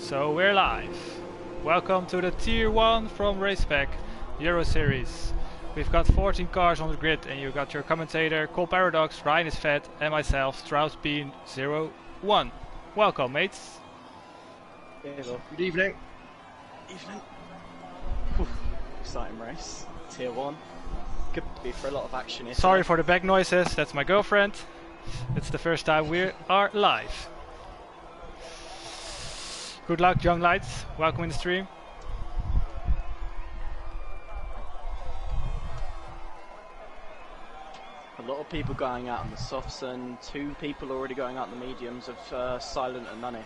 So we're live. Welcome to the Tier 1 from Race Spec Euro Series. We've got 14 cars on the grid and you got your commentator Cole Paradox, Ryan is Fed and myself, Strauss Bean 01. Welcome mates. Hello. Good evening. Evening. Whew. Exciting race. Tier 1. Could be for a lot of action here. Sorry for the back noises, that's my girlfriend. It's the first time we are live. Good luck, young lights. Welcome in the stream. A lot of people going out on the softs and 2 people already going out on the mediums of Silent and Nunny.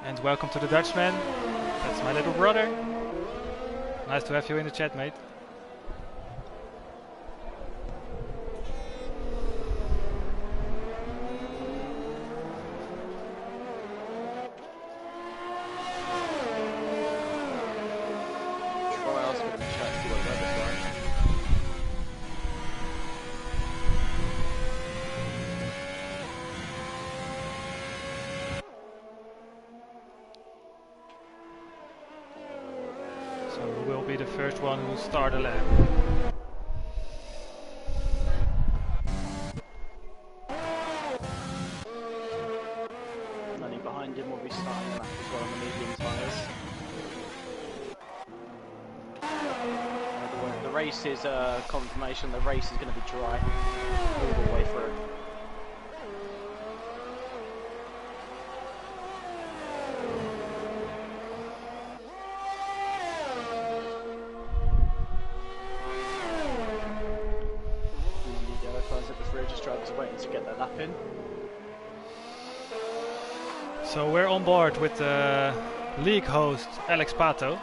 And welcome to the Dutchman. That's my little brother. Nice to have you in the chat, mate. One who will start a lap. Nunny behind him will be starting a lap as well on the medium tyres. The race is confirmation. The race is going to be dry all the way through. So we're on board with the league host Alex Pato.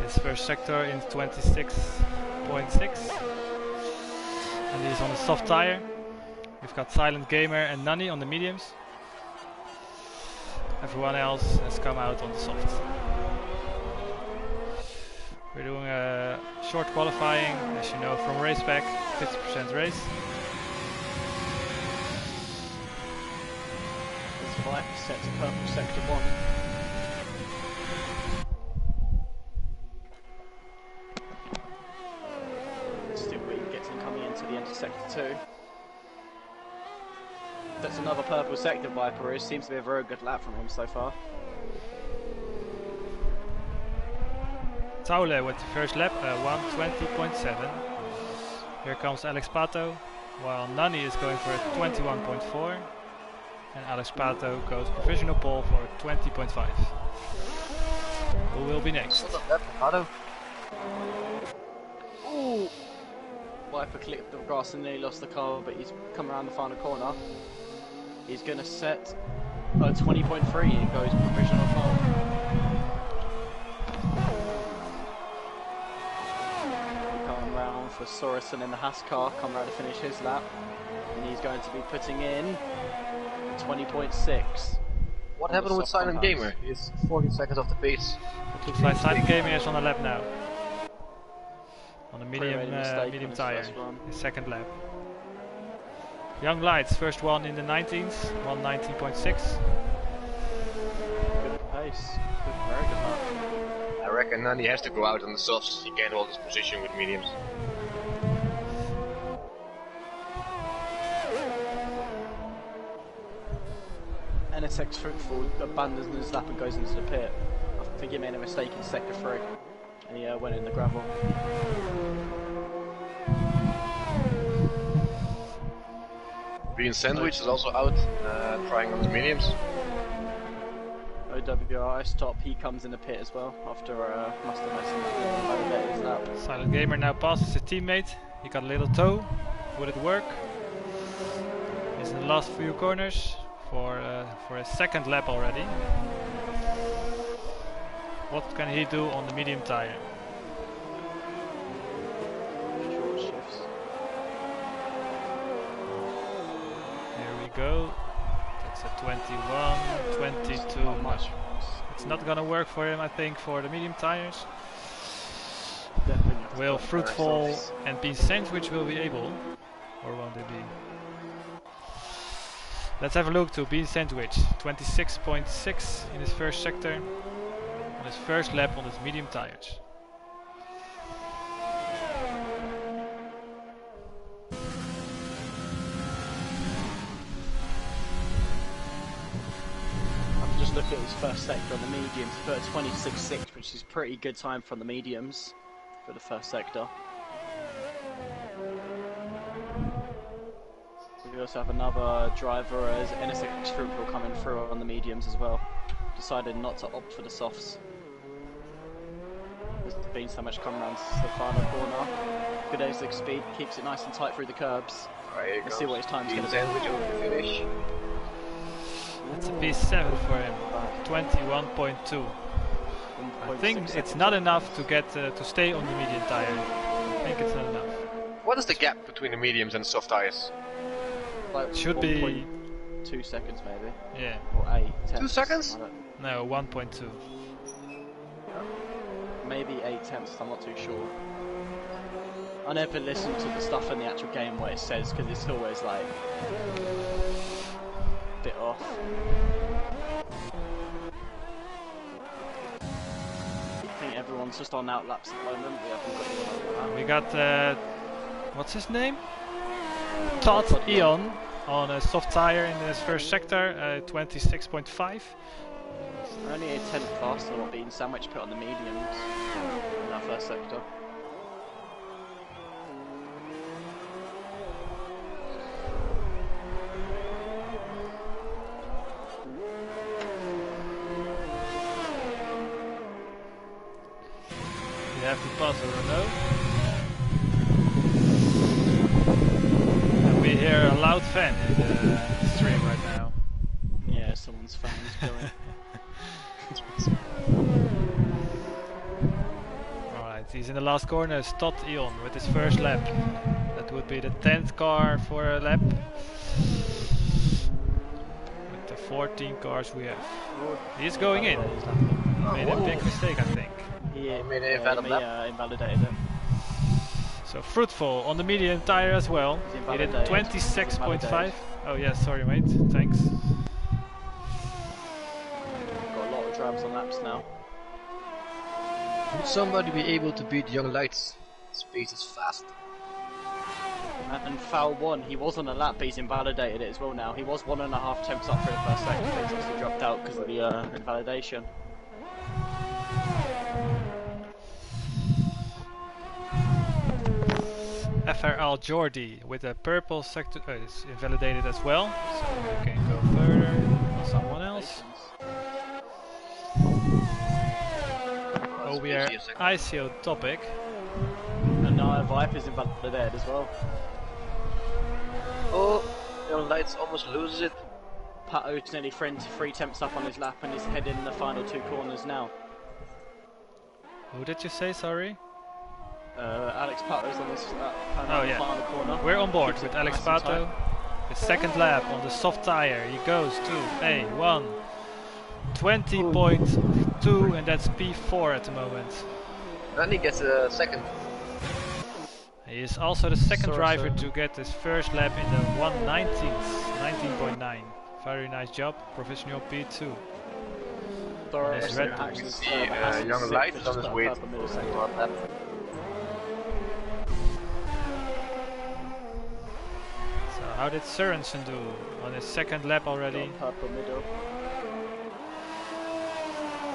His first sector in 26.6 and he's on a soft tire. We've got Silent Gamer and Nunny on the mediums. Everyone else has come out on the soft. We're doing a short qualifying, as you know, from Race Spec, 50% race. Set to purple sector 1. Let's see if we can get him coming into the end of sector 2. That's another purple sector Viper. It seems to be a very good lap from him so far. Taule with the first lap, 1:20.7. Here comes Alex Pato, while Nunny is going for a 21.4. And Alex Pato goes provisional pole for 20.5. Who will be next? Ooh! Viper clipped the grass and nearly lost the car, but he's come around the final corner. He's going to set a 20.3 and goes provisional pole. Coming round for Sorensen in the Haas car, come around to finish his lap. And he's going to be putting in 20.6. What happened with Silent Gamer? He's 40 seconds off the pace. It looks like Silent Gamer is on a lap now. On a medium tire, his second lap. Young Lights, first one in the 19s, 1:19.6. Good pace, very good lap. I reckon Nunny has to go out on the softs. He can't hold his position with mediums. NSX Fruitful abandons his lap and goes into the pit. I think he made a mistake in sector 3 and he went in the gravel. Being Sandwich is also out, trying on his mediums. OWRS top, he comes in the pit as well after must have messed his lap. Silent Gamer now passes his teammate. He got a little toe. Would it work? He's in the last few corners. For a second lap already. What can he do on the medium tire? Short shifts. Here we go. That's a 21, 22. Not much. It's not gonna work for him, I think, for the medium tires. Definitely. Will Fruitful and Bean Sandwich will be able, or won't they be? Let's have a look to Bean Sandwich. 26.6 in his first sector, on his first lap on his medium tires. Just look at his first sector on the mediums. He put a 26.6, which is pretty good time from the mediums for the first sector. We also have another driver as NSX Fruitful coming through on the mediums as well. Decided not to opt for the softs. There's been so much coming around the final corner. Good exit speed, keeps it nice and tight through the curbs. Right, Let's see what his time's going to be. Sandwich over the finish. That's a P7 for him. 21.2. I think it's not enough to get to stay on the medium tire. I think it's not enough. What is the gap between the mediums and soft tires? Like should be 2 seconds maybe. Yeah. Or 8 tenths. 2 seconds? No, 1.2. Maybe 8 tenths, I'm not too sure. I never listen to the stuff in the actual game what it says because it's always like a bit off. I think everyone's just on outlaps at the moment. We haven't got anyone on that. We got what's his name? Todd Eon on a soft tire in his first sector, 26.5. Only a tenth faster than what Bean Sandwich put on the mediums in that first sector. We have to pass the Renault. And we hear a loud fan in the stream right now. Yeah, someone's fan's going. Alright, he's in the last corner, it's Todd Eon with his first lap. That would be the 10th car for a lap. With the 14 cars we have. He's going in. Made a big mistake, I think. Yeah, made an invalidated it. So Fruitful on the medium tire as well. He did 26.5. Oh yeah, sorry mate, thanks. Got a lot of drabs on laps now. Would somebody be able to beat Young Lights? Space is fast. And foul 1, he was on a lap, but he's invalidated it as well now. He was 1.5 tenths up for the first sector, but he's obviously dropped out because of the invalidation. FRL Jordi with a purple sector is invalidated as well, so we can go further. Someone else. Oh, we are ICO topic. And now Viper's invalidated as well. Oh, Young Lights almost loses it. Pato's nearly 3 tenths up on his lap and is heading in the final 2 corners now. Who did you say, sorry? Alex Pato's on this final corner. We're on board with Alex Pato. His second lap on the soft tire. He goes to A1. 20.2 and that's P4 at the moment. And he gets a second. He is also the second driver to get his first lap in the 19.9. Very nice job, professional P2. Yes, Red Bull. You see Young Light is on his way to that. So how did Sørensen do on his second lap already? Purple middle.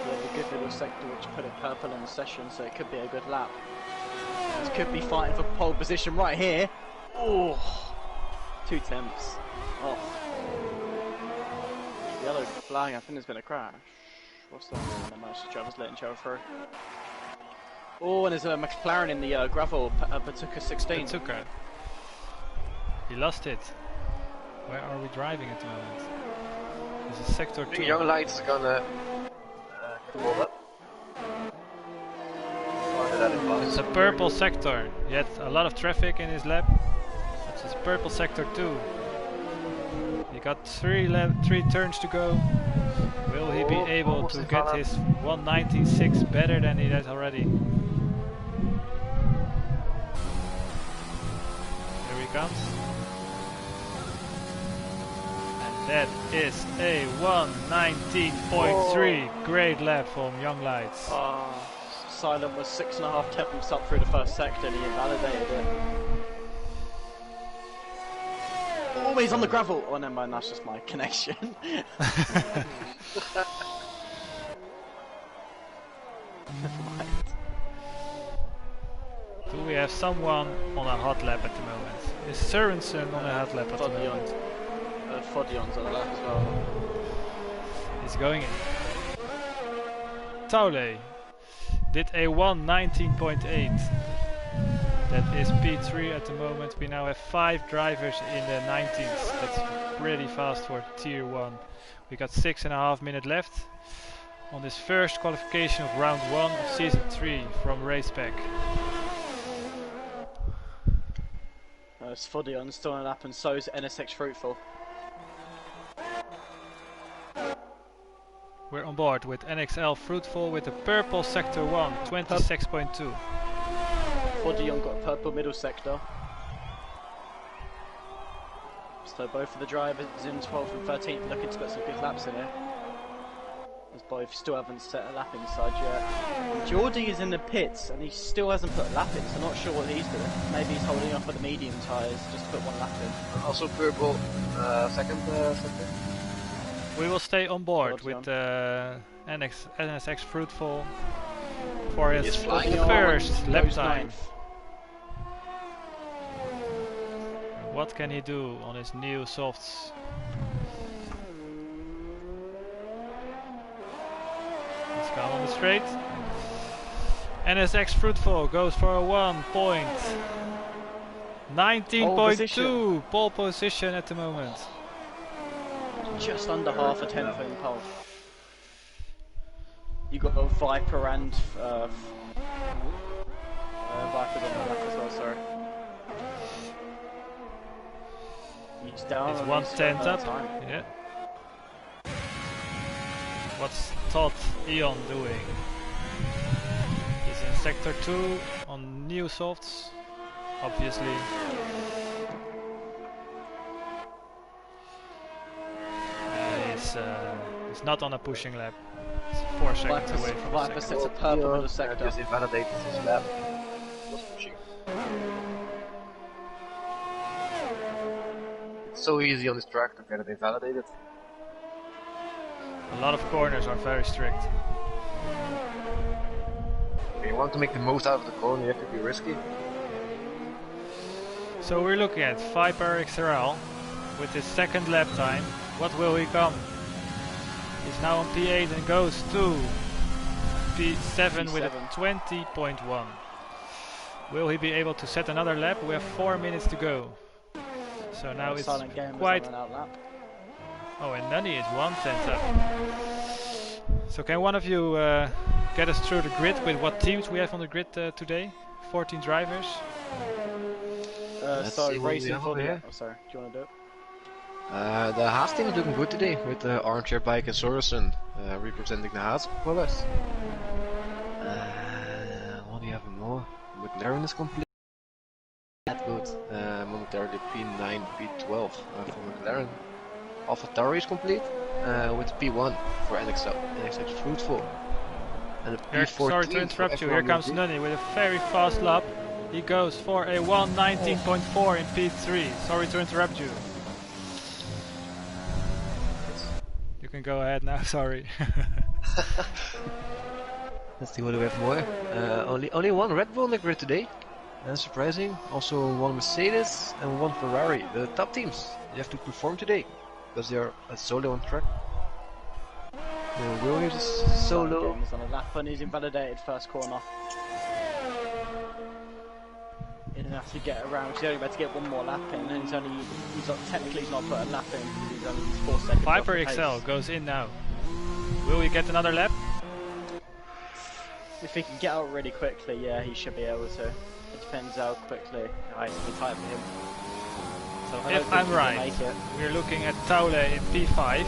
Yeah, the good middle sector which put it purple in the session, so it could be a good lap. This could be fighting for pole position right here. Oh, 2 tenths. Oh. Yellow flag, I think there's been a crash. What's that? No, managed to Travis letting Trevor through. Oh, and there's a McLaren in the gravel, Batuka 16. Batuka. He lost it. Where are we driving at the moment? This is sector 2. Young Lights is gonna hold up. It's a purple sector. Yet a lot of traffic in his lap. It's his purple sector 2. He got 3 turns to go. Will he be able to get his 1:19.6 better than he has already? Here he comes. And that is a 1:19.3. Great lap from Young Lights. Silent was 6.5 tenths up through the first sector and he invalidated it. Oh, he's on the gravel! Oh, never mind, that's just my connection. Never mind. Do we have someone on a hot lap at the moment? Is Sørensen on a hot lap at the moment? Fodion's on the lap as well. He's going in. Taule did a 1:19.8. That is P3 at the moment. We now have 5 drivers in the 19s. That's pretty fast for tier 1. We got 6.5 minutes left on this first qualification of round 1 of season 3 from Race Spec. Fodion's still on a lap and so is NSX Fruitful. We're on board with NXL Fruitful with the purple sector 1, 26.2. Fodion got purple middle sector. So both of the drivers in 12th and 13th looking to put some good laps in here. As both still haven't set a lap inside yet. Geordie is in the pits and he still hasn't put a lap in, so I'm not sure what he's doing. Maybe he's holding off at the medium tyres just to put one lap in. Also purple, second sector. We will stay on board with NSX Fruitful for his first lap time. What can he do on his new softs? Let's go on the straight. NSX Fruitful goes for a 1:19.2 pole position at the moment. Just under half a tenth in pole. You got a Viper and Viper's on the lap as well, sorry. He's down. It's 1:10 up. Yeah. What's Todd Eon doing? He's in sector 2 on new softs, obviously. He's not on a pushing lap. It's 4 seconds away from the Viper sets a purple middle sector. Just invalidated his lap. Was pushing. It's so easy on this track to get it invalidated. A lot of corners are very strict. If you want to make the most out of the corner, you have to be risky. So we're looking at Viper XRL with his second lap time. What will he come? He's now on P8 and goes to P7 with a 20.1. Will he be able to set another lap? We have 4 minutes to go. So now it's quite... Oh, and Nunny is 1/10 up. So can one of you get us through the grid with what teams we have on the grid today? 14 drivers. Sorry, racing for the... Oh, sorry, do you want to do it? The Haas team is looking good today with the Armchair Bike and Sørensen representing the Haas brothers. What do you have more? McLaren is complete. That good. Momentarily P9, P12 for McLaren. AlphaTauri is complete with P1 for NXX Fruitful. And P14. Sorry to interrupt you, here comes Nunny with a very fast lap. He goes for a 1:19.4 in P3. Sorry to interrupt you. You can go ahead now, sorry. Let's see what do we have more. Only one Red Bull on the grid today. Surprising. Also one Mercedes and one Ferrari. The top teams. They have to perform today because they are solo on track. Williams is solo. He's on a lap and he's invalidated first corner. He doesn't have to get around. He's only about to get one more lap in, and he's technically not put a lap in because he's only 4 seconds. Viper XL goes in now. Will he get another lap? If he can get out really quickly, yeah, he should be able to. It depends how quickly. I can be tight for him. So if I'm right, we're looking at Taule in P5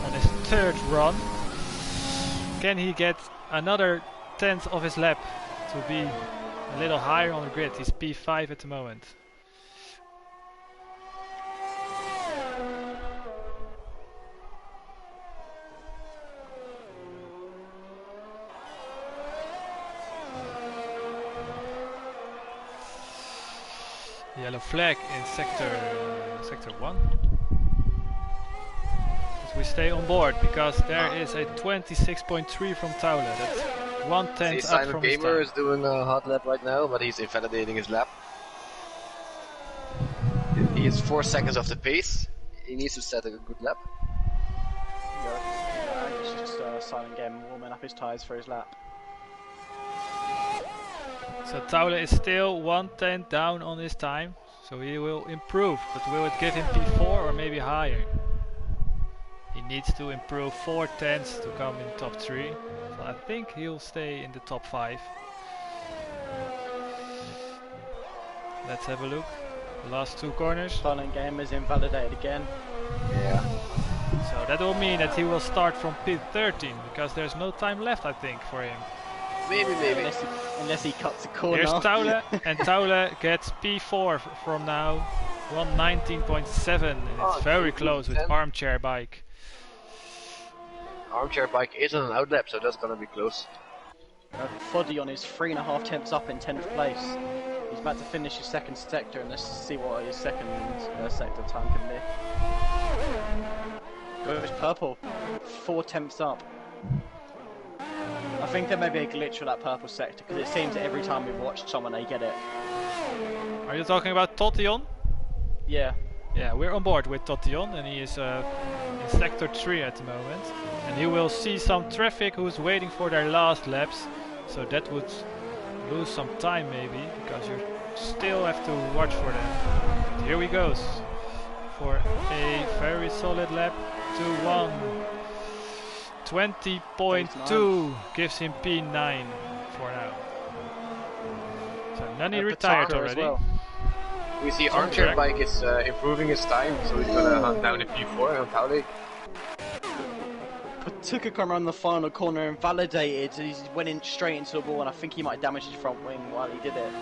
on his third run. Can he get another tenth of his lap to be a little higher on the grid? He's P5 at the moment. Yellow flag in sector 1. But we stay on board because there is a 26.3 from Taule. That's 1/10 up Simon from his Gamer time. is doing a hot lap right now, but he's invalidating his lap. He is 4 seconds off the pace. He needs to set a good lap. It's just a silent game warming up his tyres for his lap. So Taule is still 1/10 down on his time, so he will improve, but will it give him P4 or maybe higher? He needs to improve 4/10 to come in top 3, so I think he'll stay in the top 5. Let's have a look. The last 2 corners. Silent game is invalidated again. Yeah. So that will mean that he will start from P13 because there's no time left, I think, for him. Maybe. Unless he cuts a corner. Here's Taule, and Taule gets P4 from now, 119.7, and it's very close with Armchair Bike. Armchair Bike is on an outlap, so that's gonna be close. Foddy on his 3.5 tenths up in 10th place. He's about to finish his second sector, and let's see what his second sector time can be. Goes purple, 4 tenths up. I think there may be a glitch with that purple sector, because it seems that every time we watch someone they get it. Are you talking about Totion? Yeah. Yeah, we're on board with Totion, and he is in sector 3 at the moment. And he will see some traffic who's waiting for their last laps, so that would lose some time maybe, because you still have to watch for them. But here he goes for a very solid lap. 2-1. 20.2 gives him P9 for now. So Nani retired already. Well. We see Armchair Bike is improving his time, so he's gonna hunt down the P4 on Taule. Took a come around the final corner and validated. He went in straight into the wall, and I think he might damage his front wing while he did it.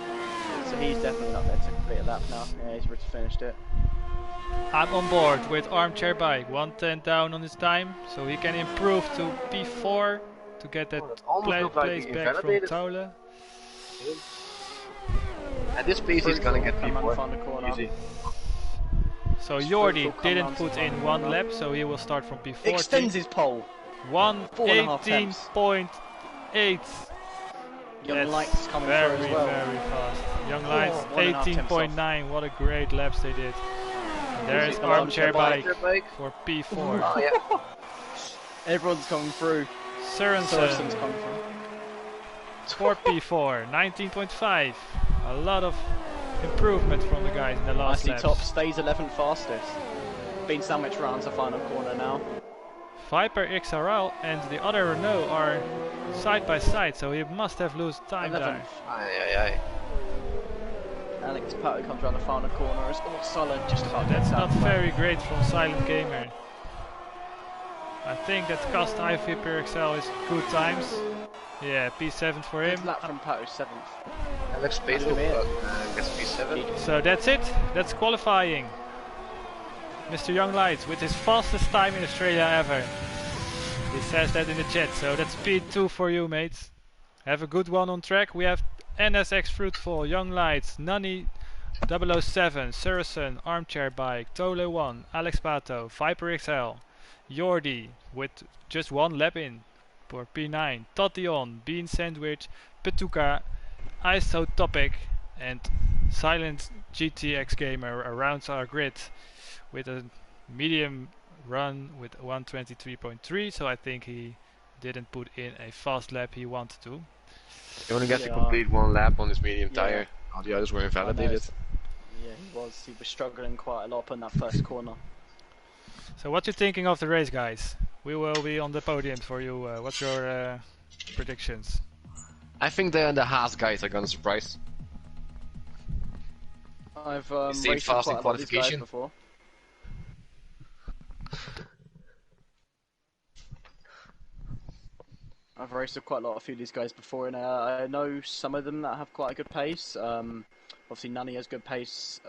So he's definitely not there to complete a lap now. Yeah, he's finished it. I'm on board with Armchair Bike, 110 down on his time, so he can improve to P4 to get that place back from Taule. At this pace he's gonna get P4, easy. So Jordi didn't put in 1 lap, so he will start from P40. Extends his pole. 1:18.8. Young Lights coming through as well. Very fast. Young Lights, 18.9. What a great laps they did. And there's Armchair Bike for P4. Oh, yeah. Everyone's coming through. Sørensen's coming through. For P4, 19.5. A lot of improvement from the guys in the last laps. Top stays 11th fastest. Been sandwich round the final corner now. Viper XRL and the other Renault are side by side, so he must have lost time 11th. there. Aye. Alex Pato comes around the final corner. It's all solid, just about That's dead not south. very great from Silent Gamer. I think that Cast Viper XL is good times. Yeah, P7 for him. Good lap from Pato, 7th. Alex Pato gets P7. So that's it. That's qualifying. Mr. Young Lights with his fastest time in Australia ever. He says that in the chat, so that's P2 for you, mates. Have a good one on track. We have NSX Fruitful, Young Lights, Nani 007, Sørensen, Armchair Bike, Tole 1, Alex Pato, Viper XL, Jordi with just 1 lap in for P9, Totion, Bean Sandwich, Petuka, Isotopic, and Silent GTX Gamer around our grid with a medium run with 123.3, so I think he didn't put in a fast lap he wanted to. He only got to complete 1 lap on his medium tire. All the others were invalidated. Yeah, he was struggling quite a lot on that first corner. So what you thinking of the race, guys? We will be on the podium for you. What's your predictions? I think the Haas guys are gonna surprise. I've seen raced fast quite in a lot of these guys qualification before. I've raced with quite a few of these guys before, and I know some of them that have quite a good pace. Obviously, Nunny has good pace.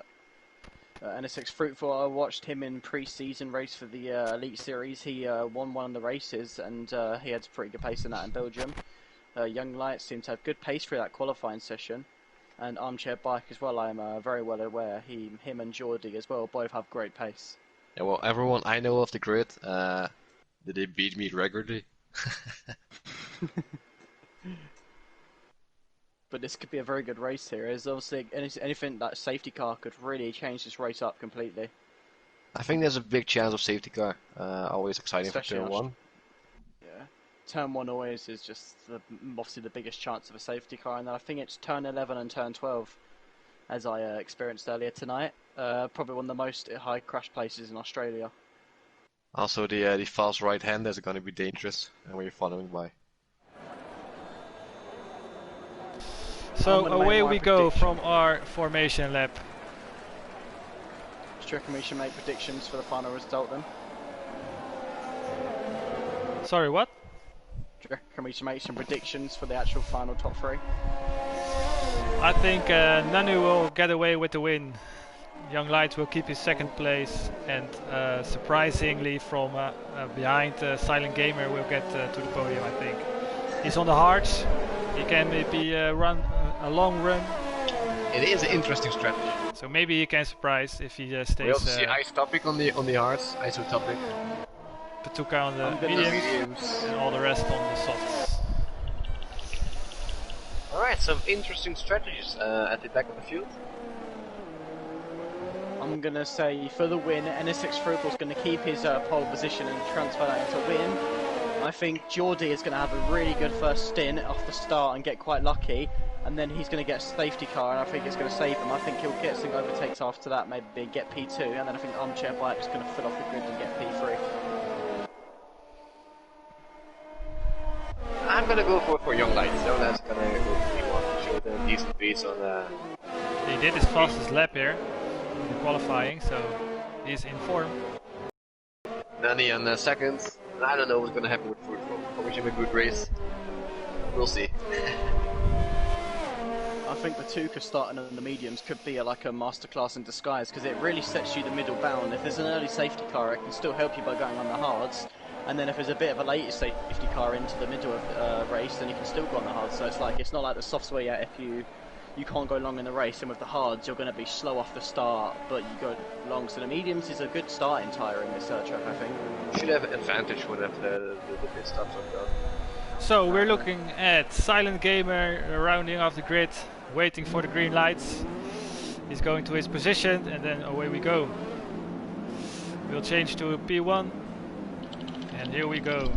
NSX Fruitful, I watched him in pre-season race for the Elite Series. He won one of the races, and he had pretty good pace in that in Belgium. Young Light seemed to have good pace through that qualifying session. And Armchair Bike as well, I'm very well aware. Him and Geordie as well, both have great pace. Yeah, well, everyone I know of the grid, they beat me regularly. But this could be a very good race here. There's obviously anything that safety car could really change this race up completely. I think there's a big chance of safety car. Always exciting Especially for turn 1. Yeah, turn 1 always is just obviously the biggest chance of a safety car, and I think it's turn 11 and turn 12, as I experienced earlier tonight. Probably one of the most high crash places in Australia. Also, the fast right-handers are going to be dangerous when you're following by. So away we go from our formation lap. Do you reckon we should make predictions for the final result then? Sorry, what? Do you reckon we should make some predictions for the actual final top 3? I think Nanu will get away with the win. Young Light will keep his second place, and surprisingly from behind Silent Gamer will get to the podium, I think. He's on the hards. He can maybe run a long run. It is an interesting strategy. So maybe he can surprise if he stays. We also see Ice Topic on the hards, ISO Topic. Patuka on the mediums, and all the rest on the softs. Alright, some interesting strategies at the back of the field. I'm going to say for the win, NSX Frugal's going to keep his pole position and transfer that into win. I think Geordie is going to have a really good first stint off the start and get quite lucky, and then he's going to get a safety car, and I think it's going to save him. I think he'll get some overtakes after that, maybe get P2, and then I think Armchair Bike is going to fill off the grid and get P3. I'm going to go for Young Light, so that's going to go for P1 to show the decent pace on the... He did his fastest lap here in the qualifying, so he's in form. Nani on second. I don't know what's going to happen with Fruitful. I wish him a good race. We'll see. I think Patuka starting on the mediums could be like a masterclass in disguise, because it really sets you the middle bound. If there's an early safety car, it can still help you by going on the hards. And then if there's a bit of a later safety car into the middle of the race, then you can still go on the hards. So it's not like the softs where if you can't go long in the race, and with the hards you're going to be slow off the start, but you go long. So the mediums is a good starting tyre in this track, I think. Should have an advantage whenever the pit stops are done. So we're looking at Silent Gamer rounding off the grid, waiting for the green lights. He's going to his position, and then away we go. We'll change to P1, and here we go.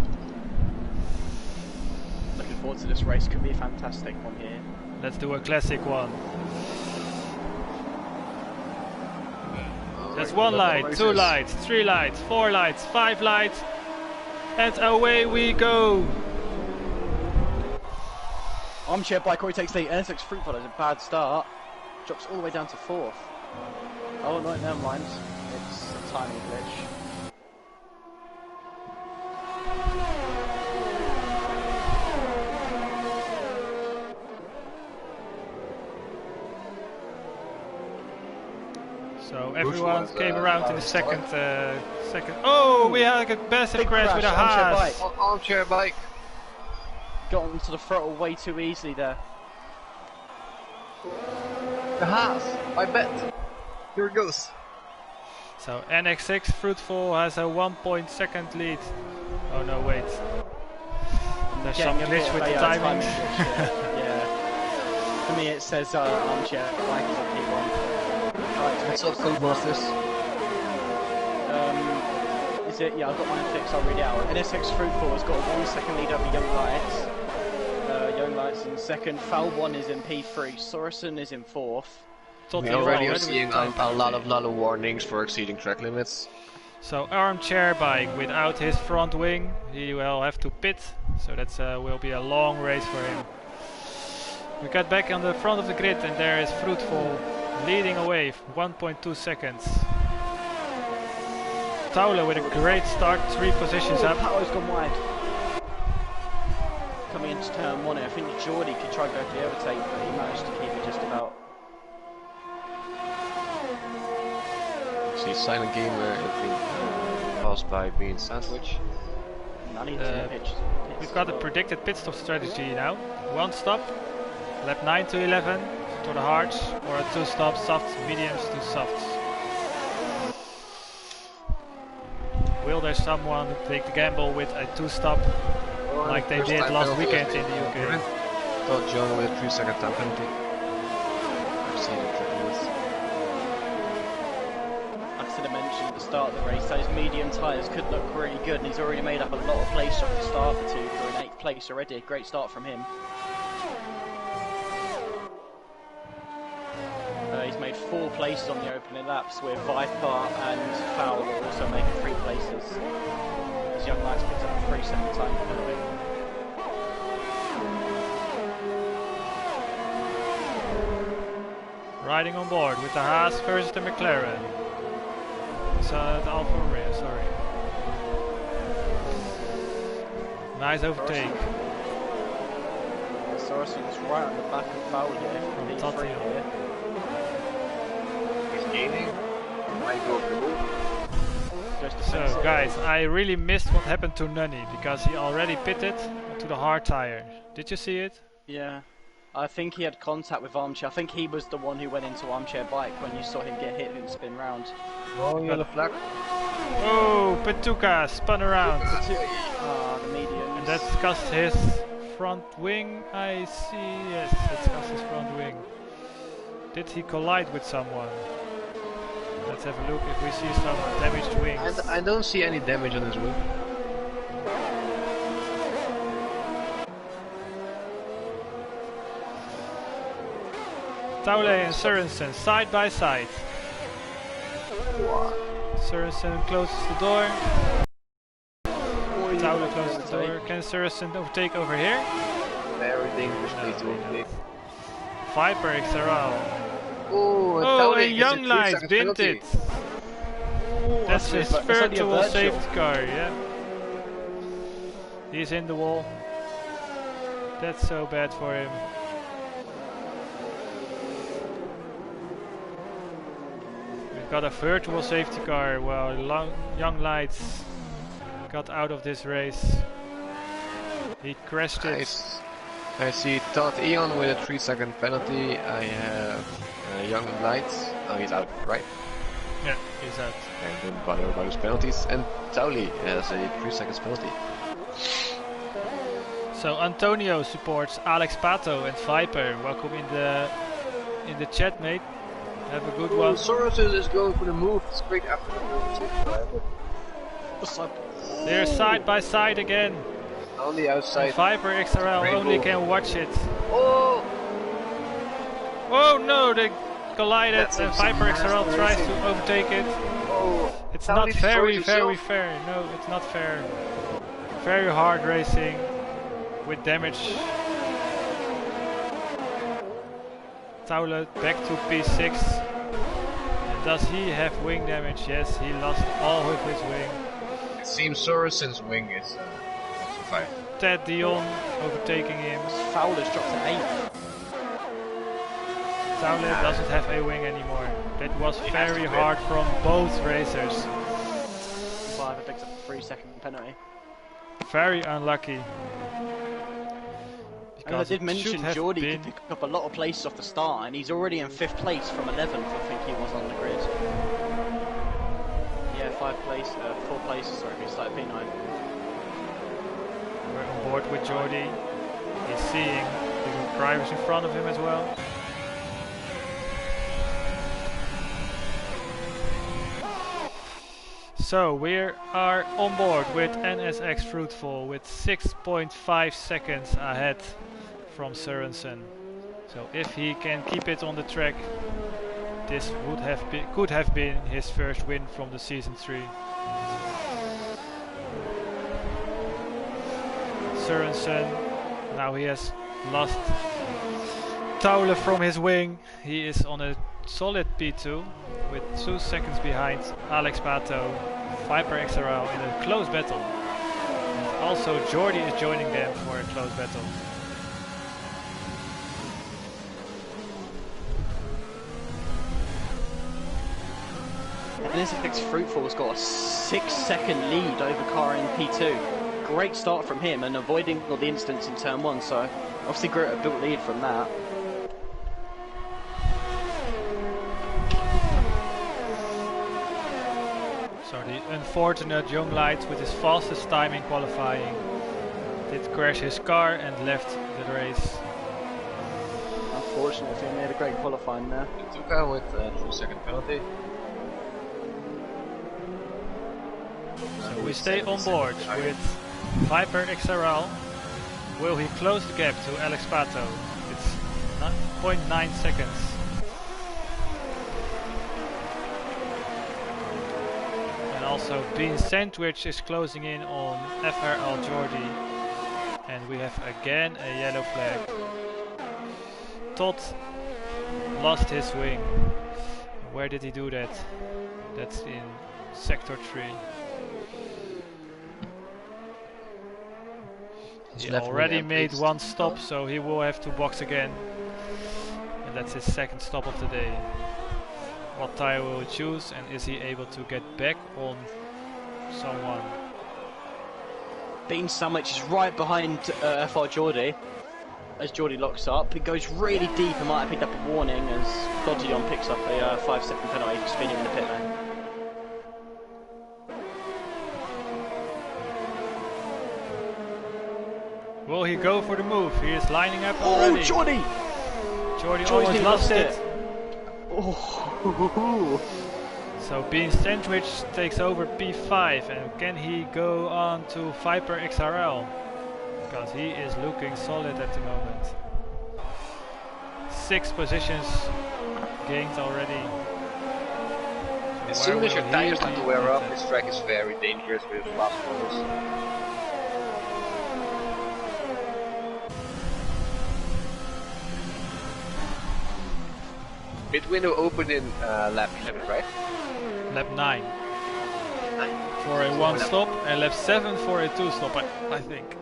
Looking forward to this race. Could be a fantastic one here. Let's do a classic one. That's one light, 2 lights, 3 lights, 4 lights, 5 lights, and away we go. Armchair Bike already takes the NSX Fruitful has a bad start. Drops all the way down to 4th. Oh no, never mind. It's a timing glitch. So everyone came around in the second. Oh, we had a massive crash with a Haas. Armchair Bike. Got onto the throttle way too easily there. The Haas, I bet. Here it goes. So NX6 Fruitful has a 1.2 lead. Oh no, wait. There's some glitch with the timing. Yeah. For me it says Armchair Bike is on P1. What's up, Codemasters? Is it? Yeah, I've got mine fixed, I'll read it out. NSX Fruitful has got a 1 second lead over Young Lights. Young Lights in second, Foul 1 is in P3, Sorensen is in 4th. We already are seeing a lot of warnings for exceeding track limits. So Armchair Bike, without his front wing, he will have to pit. So that will be a long race for him. We got back on the front of the grid, and there is Fruitful leading away, 1.2 seconds. Towler with a great start, 3 positions up. Power's gone wide. coming into turn 1. I think Geordie could try and go for the overtake, but he managed to keep it just about. See, Silent Gamer has been passed by being sandwich. We've got a predicted pit stop strategy now. 1 stop, lap 9 to 11 to the hards, or a 2 stop, softs, mediums to softs. Will there someone take the gamble with a 2 stop like they did last weekend in the UK? Thought John with a 3-second time penalty. I've seen it. Like I said, I mentioned at the start of the race, those medium tyres could look really good, and he's already made up a lot of place off the start for an 8th place already. A great start from him. He's made 4 places on the opening laps, with Viper and Fowler also making 3 places. His young lads picked up a 3-second time penalty. Riding on board with the Haas versus the McLaren. So the Alfa Romeo, sorry. Nice overtake. Sorensen's right on the back of Fowler here from P3 here. He's gaining. Might go for the move. So guys, I really missed what happened to Nunny because he already pitted to the hard tire. Did you see it? Yeah. I think he had contact with Armchair. I think he was the one who went into Armchair Bike when you saw him get hit and spin round. Oh, yellow flag. Oh, Petuka spun around. Ah, the mediums. And that's cost his front wing, I see. Yes, it's cost his front wing. Did he collide with someone? Let's have a look if we see some damaged wings. I don't see any damage on his wing. Taule and Sorensen side by side. Sorensen closes the door. Taule closes the door. Can Sorensen overtake over here? Very dangerous place to overtake. Viper XRL. Oh, and Young Lights bent it. That's his virtual safety car, yeah. He's in the wall. That's so bad for him. We've got a virtual safety car while Young Lights got out of this race. He crashed it. I see Todd Eon with a 3-second penalty. I have Young Lights. Oh, he's out, right? Yeah, he's out. And don't bother about his penalties. And Tauli has a 3-second penalty. So Antonio supports Alex Pato and Viper. Welcome in the chat, mate. Have a good one. Sorensen is going for the move straight after the They're side by side again. On the outside. And Viper XRL only can watch it. Oh! Oh no, they collided and Viper XRL tries to overtake it. Oh, it's not very fair. No, it's not fair. Very hard racing with damage. Taule back to P6. And does he have wing damage? Yes, he lost all of his wing. It seems Sorensen's wing is survived. Ted Dion overtaking him. Fowler's dropped to 8th. Taule doesn't have a wing anymore. That was very hard from both racers. Viper picks up a 3-second penalty. Very unlucky. And I did mention Geordie could pick up a lot of places off the start, and he's already in 5th place from 11th, I think he was on the grid. Yeah, 4 places, sorry, he started P9. We're on board with Geordie. He's seeing the drivers in front of him as well. So we are on board with NSX Fruitful with 6.5 seconds ahead from Sorensen. So if he can keep it on the track, this could have been his first win from the season 3. Sorensen, now he has lost Taule from his wing. He is on a solid P2 with 2 seconds behind Alex Pato, Viper XRL in a close battle. And also Jordi is joining them for a close battle. NSX Fruitful's got a 6-second lead over car in P2. Great start from him and avoiding all the incidents in turn 1, so obviously great a built lead from that. So the unfortunate young light with his fastest time in qualifying did crash his car and left the race. Unfortunately, he made a great qualifying there. Tuka with a 3-second penalty. So we stay on board with Viper XRL. Will he close the gap to Alex Pato? It's 0.9 seconds. And also Bean Sandwich is closing in on FRL Jordi. And we have again a yellow flag. Todd lost his wing. Where did he do that? That's in Sector 3. He already made one stop, so he will have to box again. And that's his second stop of the day. What tire will he choose, and is he able to get back on someone? Bean Sandwich is right behind FR Jordi. As Jordi locks up, it goes really deep and might have picked up a warning as Dodgion picks up a 5-second penalty for spinning in the pit lane. Will he go for the move? He is lining up already. Oh, Jordi! Jordi almost lost it. Oh. So Bean Sandwich takes over P5, and can he go on to Viper XRL? Because he is looking solid at the moment. 6 positions gained already. So as soon as your tires start to wear off, this track is very dangerous with fast corners. Pit window opened in lap 11, right? Lap 9 for a 1 stop and lap 7 for a 2 stop, I think.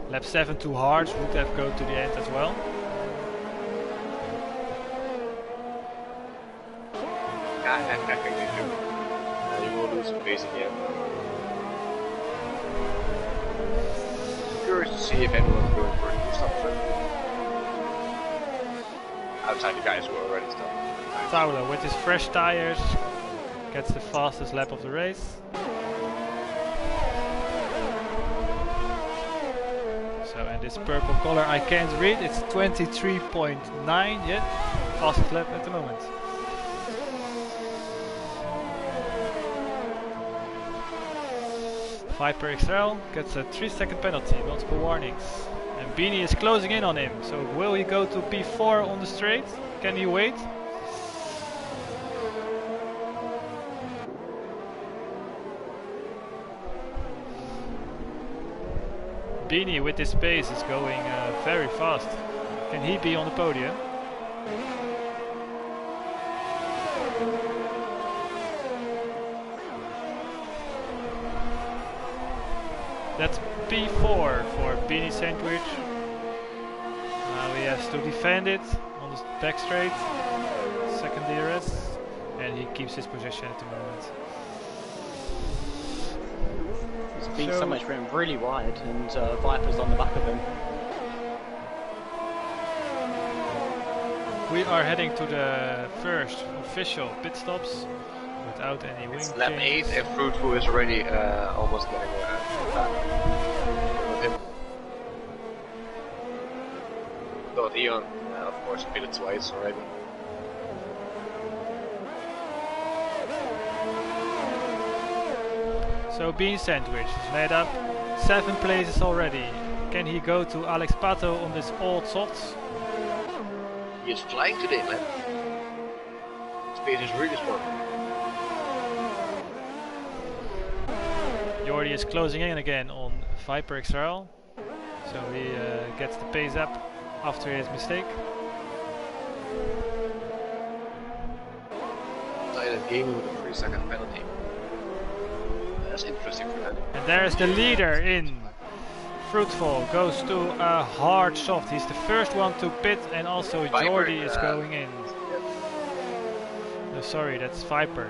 Lap 7 too hard would have go to the end as well. I think they do. You will lose some pace again. Curious to see if anyone's going for a 2-stop trip. Outside the guys who are already stopped. Fowler with his fresh tires gets the fastest lap of the race. So, and this purple color I can't read, it's 23.9 yet. Fastest lap at the moment. Viper XL gets a 3-second penalty, multiple warnings. And Beanie is closing in on him, so will he go to P4 on the straight? Can he wait? Beanie with this pace is going very fast. Can he be on the podium? That's P4 for Beanie Sandwich. Now he has to defend it on the back straight. Second DRS. And he keeps his position at the moment. He's been so much room really wide and Viper's on the back of him. We are heading to the first official pit stops without any wing changes. Lap 8 and Fruitful is already almost getting with him. Got Eon, of course, pitted twice already. So Bean Sandwich is made up 7 places already. Can he go to Alex Pato on this old softs? He is flying today, man. Space is really strong. Jordi is closing in again on Viper XRL. So he gets the pace up after his mistake. Silent gaming with a 3-second penalty. That's interesting for them. And there's the leader in. Fruitful goes to a hard soft. He's the first one to pit, and also Viper, Jordi is going in. No, sorry, that's Viper.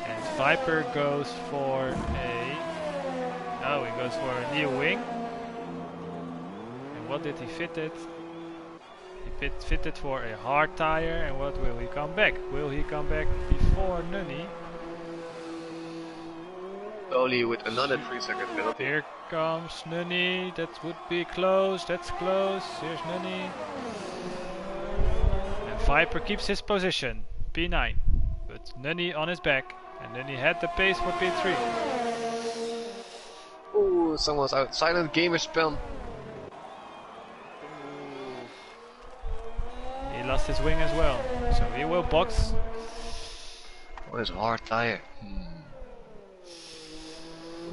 And Viper goes for a... Oh, he goes for a new wing. And what did he fit it? He fitted for a hard tire, and what will he come back? Will he come back before Nunny? Only with another 3-second penalty. Here comes Nunny, that would be close, that's close, here's Nunny. And Viper keeps his position, P9. But Nunny on his back, and Nunny had the pace for P3. Ooh, someone's out. Silent gamer spam. He lost his wing as well, so he will box. Oh, it's a hard tire.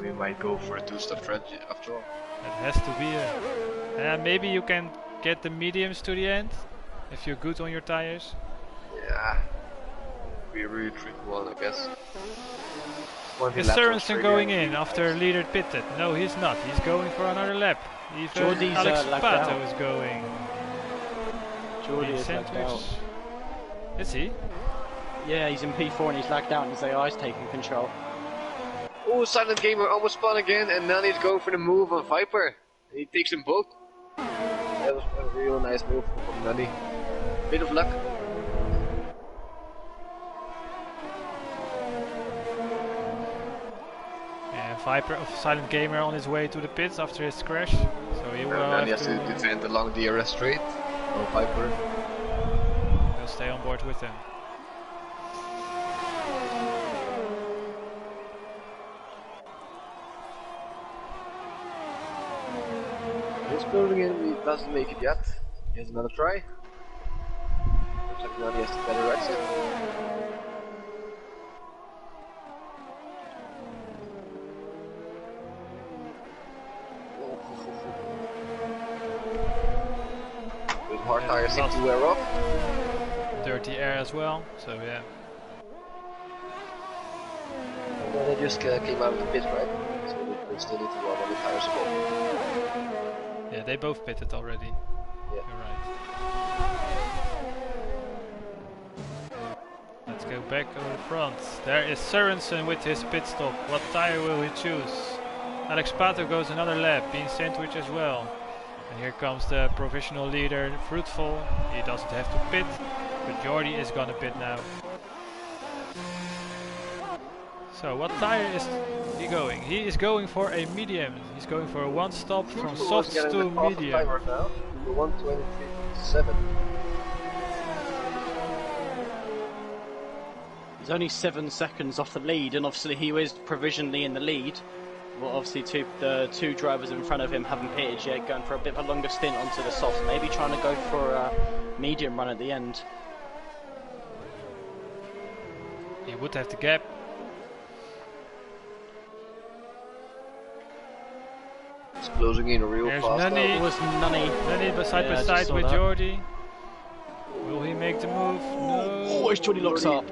We might go for a 2-stop strategy after all. It has to be a... maybe you can get the mediums to the end, if you're good on your tires. Yeah. Be a really tricky one, I guess. Is Sørensen going in after leader pitted? No, he's not. He's going for another lap. Even Jordi's, Alex lapped Pato out. is going. Jordi is lagged out. Is he? Yeah, he's in P4 and he's lagged out and his AI's taking control. Oh, Silent Gamer almost spun again, and now he's going for the move on Viper. He takes them both. That was a real nice move from Nunny. Bit of luck. And Viper of Silent Gamer on his way to the pits after his crash. So he will Nunny have has to defend along the DRS straight. Oh, Viper. He'll stay on board with him. He's building in, he doesn't make it yet. He has another try. Looks like Nunny has the better exit. With hard tires seem to wear off. Dirty air as well, so yeah. And then they just came out of the pit, right? So they still need to run on the tires above. Yeah, they both pitted already. Yeah. You're right. Let's go back over the front. There is Sørensen with his pit stop. What tire will he choose? Alex Pato goes another lap, being sandwiched as well. And here comes the provisional leader, Fruitful. He doesn't have to pit, but Jordi is gonna pit now. So what tire is he going? He is going for a medium. He's going for a one stop from softs to medium. Timer now, 1:23.7. He's only 7 seconds off the lead, and obviously he is provisionally in the lead. Well, obviously the two drivers in front of him haven't pitted yet, going for a bit of a longer stint onto the soft, maybe trying to go for a medium run at the end. He would have the gap. It's closing in real There's fast Nunny. now. It was Nunny. Nunny side by side with Jordi. Will he make the move? No. Oh, his Jordi locks up.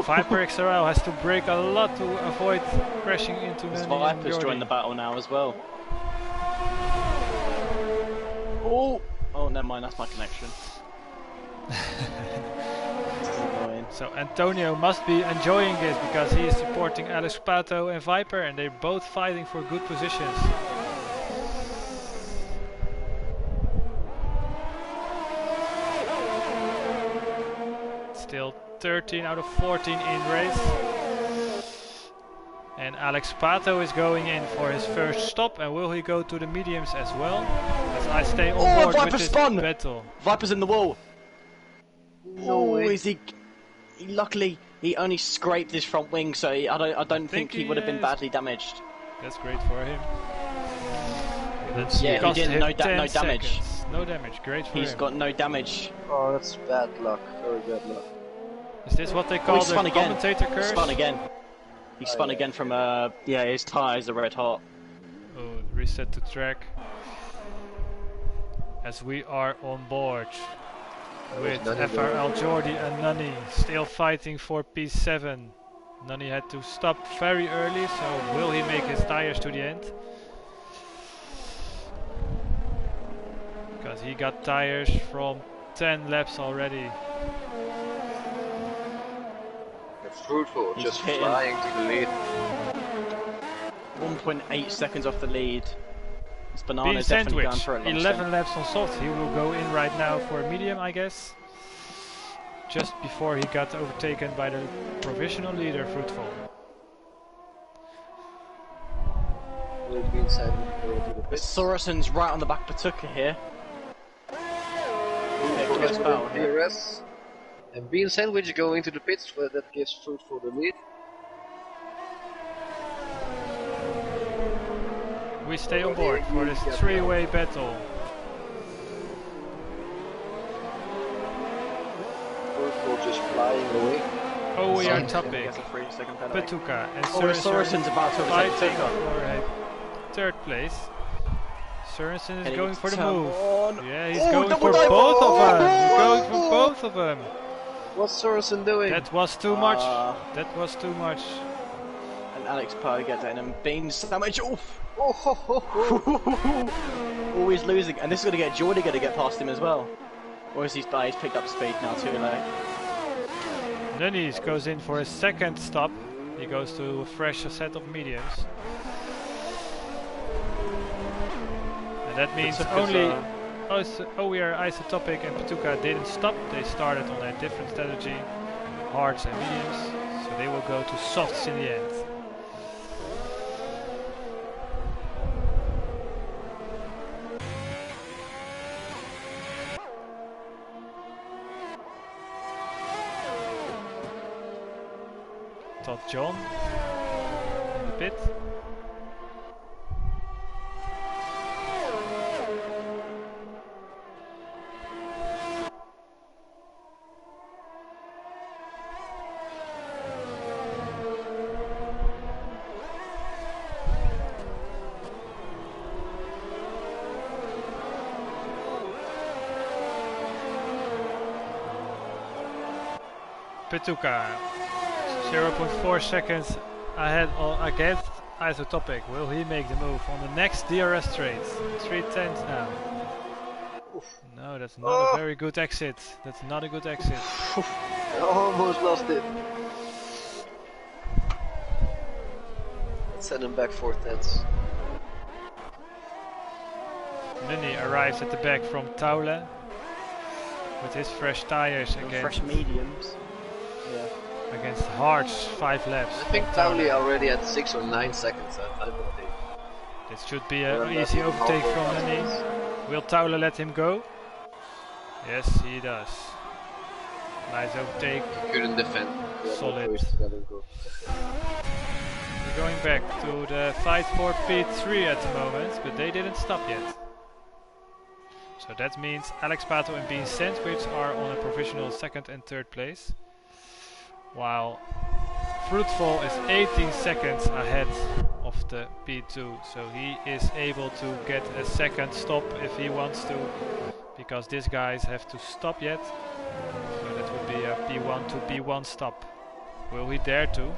Viper XRL has to brake a lot to avoid crashing into Nunny and Viper's Jordi. joined the battle now as well. Oh, never mind, that's my connection. This is annoying. So Antonio must be enjoying this because he is supporting Alex Pato and Viper, and they're both fighting for good positions. Still 13 out of 14 in race. And Alex Pato is going in for his first stop, and will he go to the mediums as well? As I stay on board Viper with this spun! battle. Viper's in the wall. No way. Is he? Luckily, he only scraped his front wing, so I don't think he would have been badly damaged. That's great for him. Yeah, he Cost didn't. him No 10 damage. seconds. No damage. Great for He's him. got no damage. Oh, that's bad luck. Very bad luck. Is this what they call he the spun again. commentator curse? Spun again. He spun again from yeah, his tyres are red hot. Oh, reset to track. As we are on board. with Nani FRL Jordi and Nani still fighting for P7. Nani had to stop very early, so will he make his tires to the end? Because he got tires from 10 laps already. It's fruitful, He's just hitting. flying to the lead. 1.8 seconds off the lead. This banana Being is definitely going sandwiched, for a long 11 stint. laps on soft. He will go in right now for a medium, I guess. Just before he got overtaken by the provisional leader, Fruitful. Will be inside to the pits. Sorensen's right on the back of Patuka here. Close battle here. DRS. And being sandwich going to the pits, well, that gives Fruitful the lead. We stay on board for this three-way battle. Fruitful just flying away. Oh, we are Gets topic. a 3-second penalty. Patuka and Oh, Sorensen's about to overtake fighting Patuka. for a third place. Sorensen is Heading going for the turn move. one. Yeah, he's Oh, going double for dive. both of them. He's Oh! going for both of them. What's Sorensen doing? That was too much. Ah. That was too much. And Alex Power gets it and being sandwich. Oof. Oh, ho, ho, ho. Always losing. And this is going to get Jordi to get past him as well. Or is he's picked up speed now too late. Nunes goes in for a second stop. He goes to a fresh set of mediums. And that means only we are isotopic and Patuka didn't stop. They started on a different strategy, hards and mediums. So they will go to softs in the end. Todd John in the pit. Patuka, 0.4 seconds ahead against Isotopic. Will he make the move on the next DRS straight? 3/10 now. No, that's not a very good exit. That's not a good exit. I almost lost it. Let's send him back 4/10. Nuni arrives at the back from Taule with his fresh tires against Fresh mediums. Yeah. against Hards 5 laps. I think Tauli already at 6 or 9 seconds at time of day. This should be an easy overtake from Nuni. Will Taule let him go? Yes, he does. Nice overtake. He couldn't defend. Solid. We're Going back to the fight for P3 at the moment, but they didn't stop yet. So that means Alex Pato and Bean Sandwich are on a provisional 2nd and 3rd place, while Fruitful is 18 seconds ahead of the P2, so he is able to get a second stop if he wants to, because these guys have to stop yet. So that would be a P1 to P1 stop. Will he dare to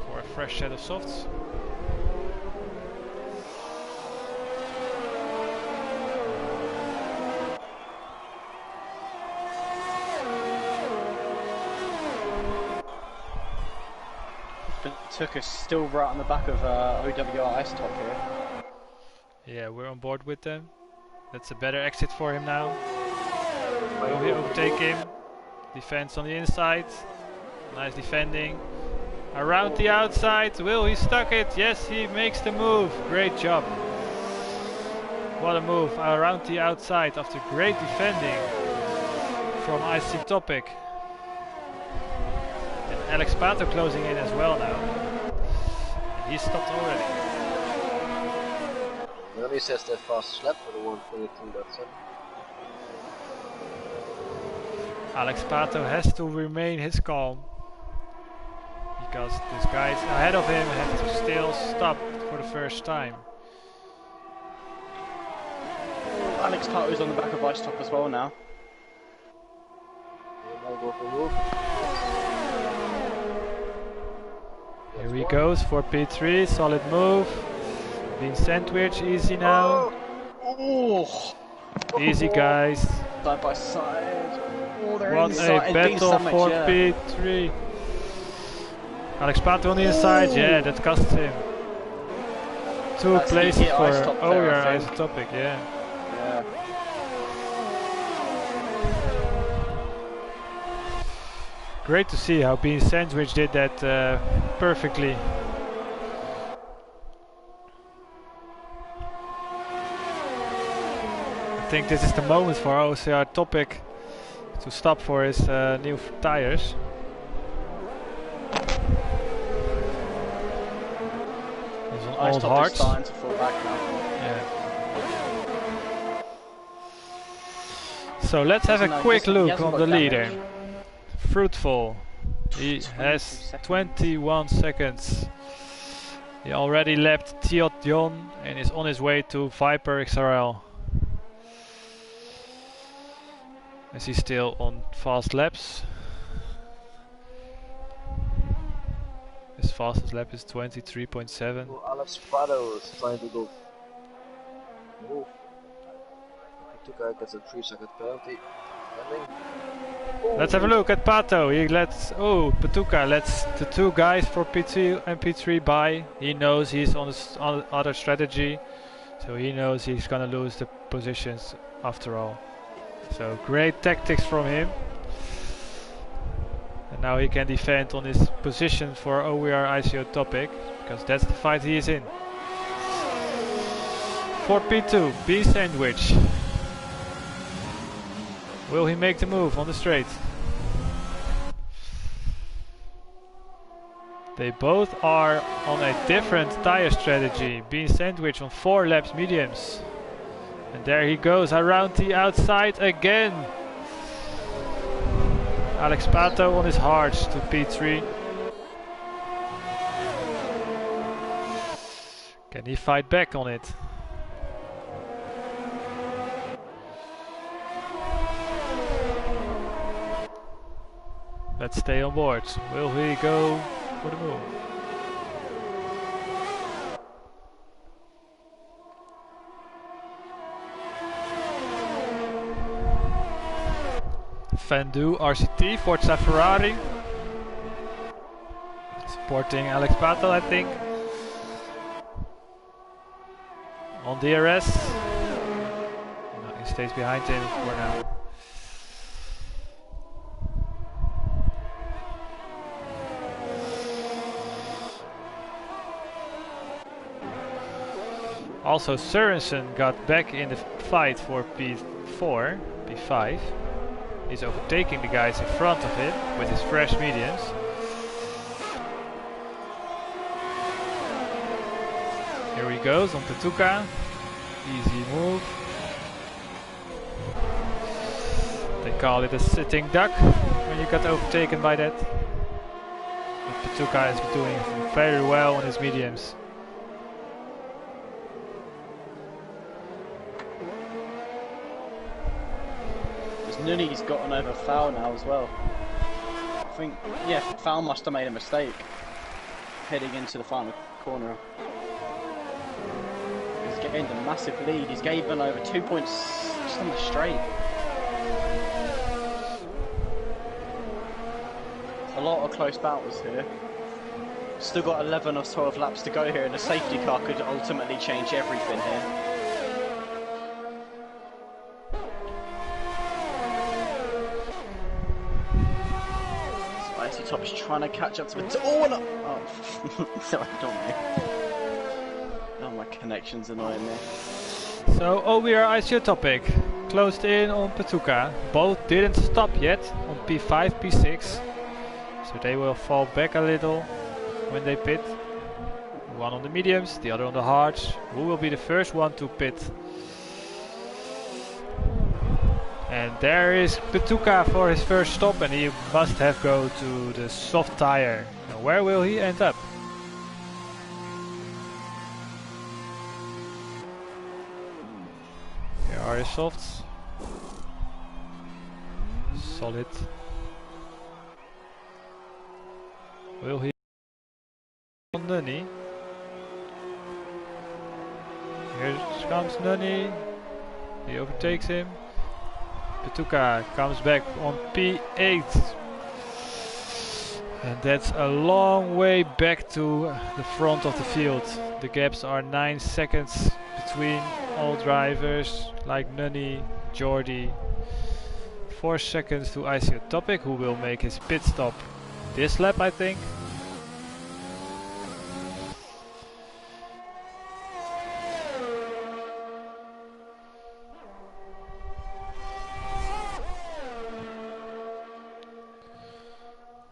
for a fresh set of softs? Took us still right on the back of OWR Ice Top here. Yeah, we're on board with them. That's a better exit for him now. Will he overtake him? Defense on the inside. Nice defending. Around the outside. Will he stuck it? Yes, he makes the move. Great job. What a move. Around the outside after great defending from IC Topic. And Alex Pato closing in as well now. He stopped already. Nani says that fastest lap for the 1:22.7. Alex Pato has to remain his calm, because these guys ahead of him have to still stop for the first time. Alex Pato is on the back of Ice Top as well now. gonna go for a move. Here he goes for P3, solid move. Being sandwiched, easy now. Oh! Easy guys. Side by side. Oh, they're What inside. a battle for P3. Alex Pato on the inside, yeah, that cost him. Two places for OER isotopic, yeah. Yeah. Great to see how Being Sandwich did that perfectly. I think this is the moment for OCR Topic to stop for his new tires. He's on old hards. Starting to fall back now. Yeah. So let's have a quick look on the leader. Fruitful. He has 21 seconds. He already left Tiot Dion and is on his way to Viper XRL. Is he still on fast laps? His fastest lap is 23.7. Oh, Alex Pato is trying to go. Move. Patuka gets a 3-second penalty. Let's have a look at Pato. He lets Patuka lets the two guys for P2 and P3 by. He knows he's on his other strategy, so he knows he's gonna lose the positions after all. So great tactics from him. And now he can defend on his position for OER ICO Topic, because that's the fight he is in. For P2, B Sandwich. Will he make the move on the straight? They both are on a different tire strategy. Being Sandwich on 4 laps mediums. And there he goes around the outside again. Alex Pato on his hards to P3. Can he fight back on it? Let's stay on board. Will he go for the move? Fendu RCT, Forza Ferrari. Supporting Alex Pato, I think. On DRS. No, he stays behind him for now. Also, Sørensen got back in the fight for P4, P5. He's overtaking the guys in front of him with his fresh mediums. Here he goes on Patuka. Easy move. They call it a sitting duck when you got overtaken by that. But Patuka is doing very well on his mediums. Nuni's gotten over Foul now as well. I think, yeah, Foul must have made a mistake heading into the final corner. He's gained a massive lead. He's given over 2 points just on the straight. A lot of close battles here. Still got 11 or 12 laps to go here, and a safety car could ultimately change everything here. Top is trying to catch up to the oh no! Oh, so I don't know. Oh, my connection's annoying me. So OER ICO Topic closed in on Patuka. Both didn't stop yet on P5, P6, so they will fall back a little when they pit. One on the mediums, the other on the hards. Who will be the first one to pit? And there is Patuka for his first stop, and he must have go to the soft tire. Now where will he end up? Here are his softs. Solid. Will he on Nunny? Here comes Nunny. He overtakes him. Petuka comes back on P8. And that's a long way back to the front of the field. The gaps are 9 seconds between all drivers like Nunny, Jordi. 4 seconds to ICO Topic, who will make his pit stop this lap, I think.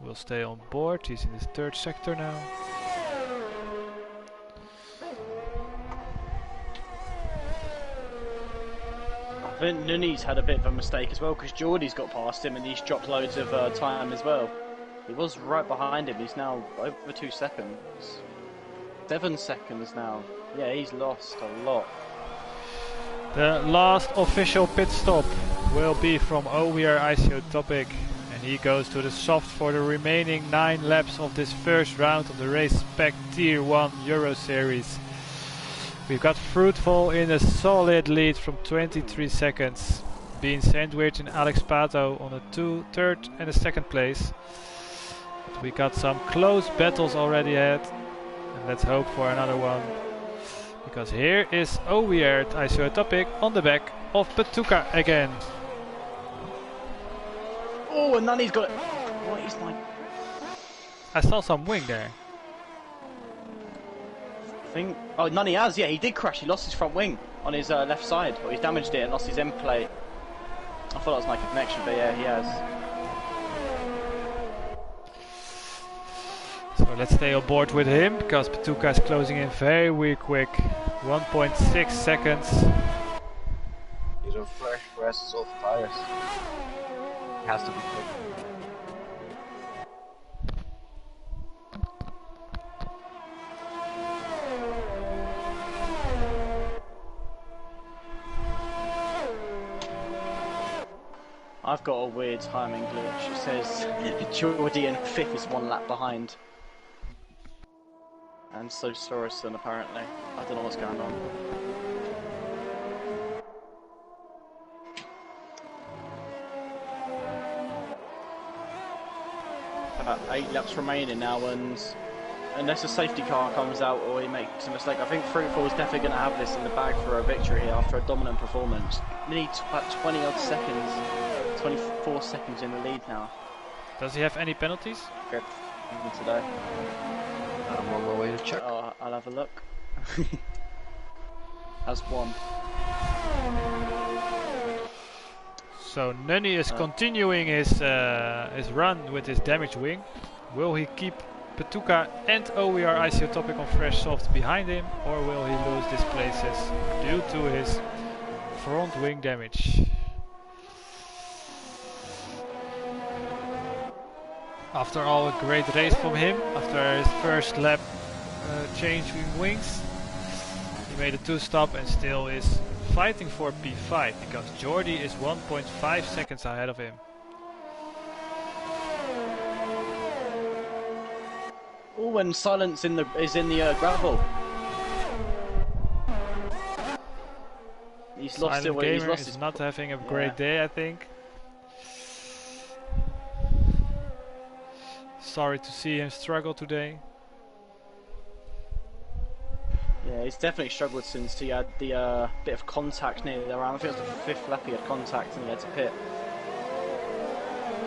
Will stay on board, he's in his third sector now. I think Nunny's had a bit of a mistake as well because Jordi's got past him and he's dropped loads of time as well. He was right behind him, he's now over 2 seconds. 7 seconds now. Yeah, he's lost a lot. The last official pit stop will be from OWR ICO Topic. And he goes to the soft for the remaining 9 laps of this first round of the Race Spec Tier 1 Euro Series. We've got Fruitful in a solid lead from 23 seconds, being sandwiched in Alex Pato on a third and a second place. But we got some close battles already ahead, and let's hope for another one. Because here is OWR at ICO Topic on the back of Petuka again. Oh, and Nunny's got it. What is my... I saw some wing there. thing? Oh, Nunny has, yeah, he did crash. He lost his front wing on his left side. Or he's damaged it and lost his end plate. I thought that was like a connection, but yeah, he has. So let's stay on board with him, because Petuka is closing in very quick. 1.6 seconds. He's on fresh press of tires. Has to be quick. I've got a weird timing glitch. It says Jordi in 5th is 1 lap behind. And so Sorensen apparently. I don't know what's going on. About 8 laps remaining now, and unless a safety car comes out or he makes a mistake, I think Fruitful is definitely going to have this in the bag for a victory here after a dominant performance. We need about 20 odd seconds, 24 seconds in the lead now. Does he have any penalties? Good. Today. I'm on my way to check. Oh, I'll have a look. Has 1. So Nunny is continuing his run with his damaged wing. Will he keep Petuka and OWR ICO Topic on fresh soft behind him, or will he lose these places due to his front wing damage? After all, a great race from him. After his first lap changing wings, he made a 2-stop and still is fighting for P5, because Jordi is 1.5 seconds ahead of him. Oh, and Silence is in the gravel. He's lost Silent it. He's Gamer lost is his not having a great day, I think. Sorry to see him struggle today. Yeah, he's definitely struggled since he had the bit of contact near the round. I think it was the 5th lap he had contact and he had to pit.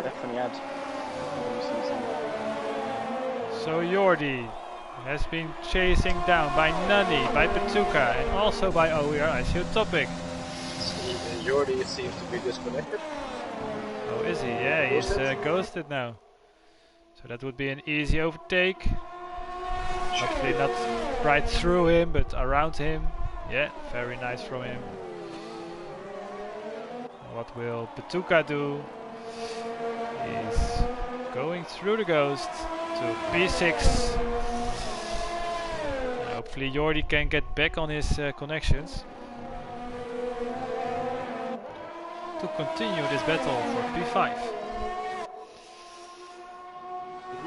Definitely had. So Jordi has been chasing down by Nunny, by Petuka, and also by OWR ICO Topic. Jordi seems to be disconnected. Oh, is he? Yeah, he's ghosted now. So that would be an easy overtake. Hopefully not right through him, but around him. Yeah, very nice from him. What will Petuka do? He's going through the ghost to P6. And hopefully Jordi can get back on his connections to continue this battle for P5.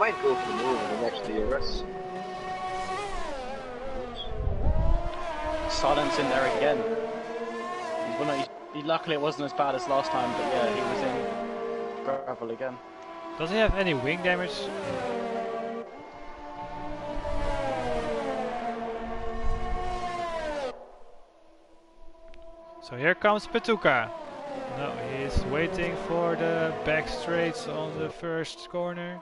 might go for the move in the next DRS. Silence in there again. Luckily it wasn't as bad as last time, but yeah, he was in gravel again. Does he have any wing damage? So here comes Petuka. No, he's waiting for the back straights on the first corner.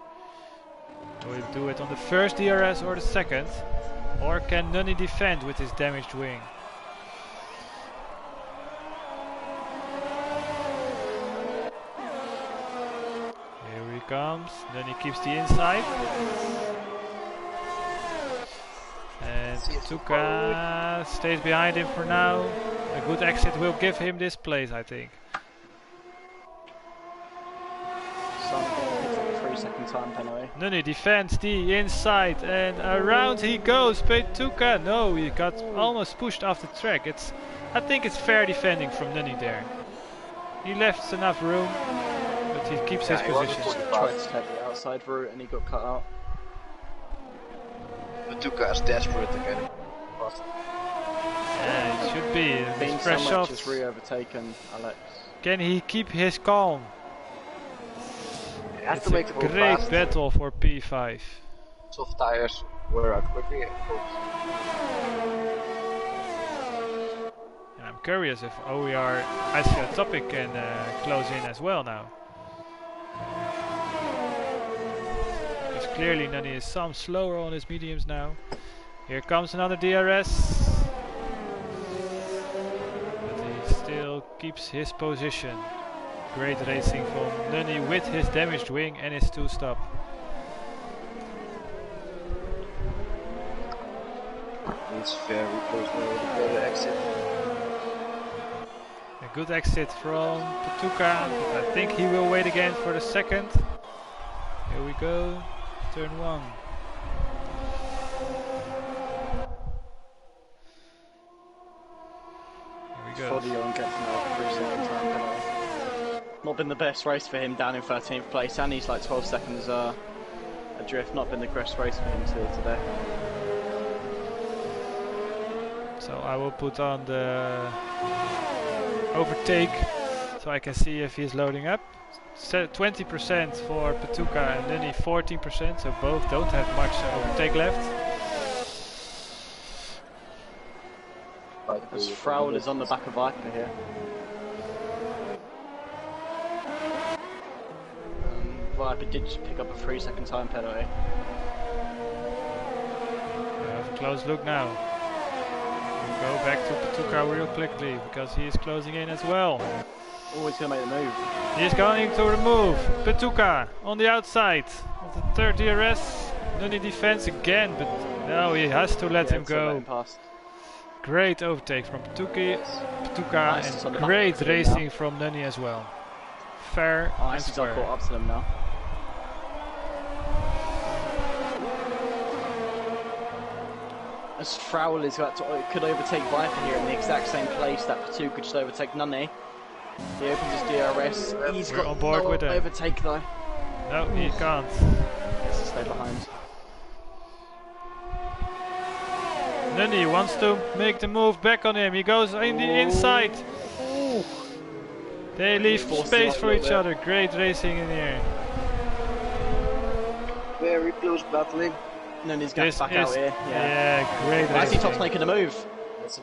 Will he do it on the first DRS or the second? Or can Nunny defend with his damaged wing? Here he comes. Nunny keeps the inside. And Petuka stays behind him for now. A good exit will give him this place, I think. Some 3 second time penalty. Nunny defends the inside and around he goes. Petuka, no, he got almost pushed off the track. I think it's fair defending from Nunny there. He left enough room, but he keeps his position. He tried to take the outside route and he got cut out. Petuka is desperate again. Yeah, it should be. Being Fresh so off. much is re-overtaken, Alex. Can he keep his calm? You have It's to make a the move great fast. battle for P5. Soft tires wear out quickly. And I'm curious if OER ICO topic can close in as well now. Because clearly Nunny is some slower on his mediums now. Here comes another DRS. But he still keeps his position. Great racing from Nunny with his damaged wing and his 2-stop. He's very close now to the exit. A good exit from Petuka, but I think he will wait again for the second. Here we go, turn 1. Here we go. Gets another 3 second time penalty. Not been the best race for him, down in 13th place, and he's like 12 seconds adrift. Not been the best race for him today. So I will put on the overtake so I can see if he's loading up. 20% for Petuka and Nunny 14%, so both don't have much overtake left. As Frowell is on the back of Viper here. Viper did just pick up a 3 second time penalty. We have a close look now. We'll go back to Petuka real quickly because he is closing in as well. Always going to make the move. He's going to remove Petuka on the outside of the third DRS. Nunny defends again, but no, he has to let him go. Great overtake from Petuka Nice, and great racing from Nunny as well. Fair and He's square. caught up to them now. As Frowell is about to could overtake Viper here in the exact same place that Petuka could just overtake Nunny. He opens his DRS. He's got on board no with him. overtake though. No, he can't. He has to stay behind. Nunny wants to make the move back on him. He goes in the inside. They leave space for each other. Great racing in here. Very close battling. Nunny's going back out here. Yeah, great Icy racing. Top's making a move.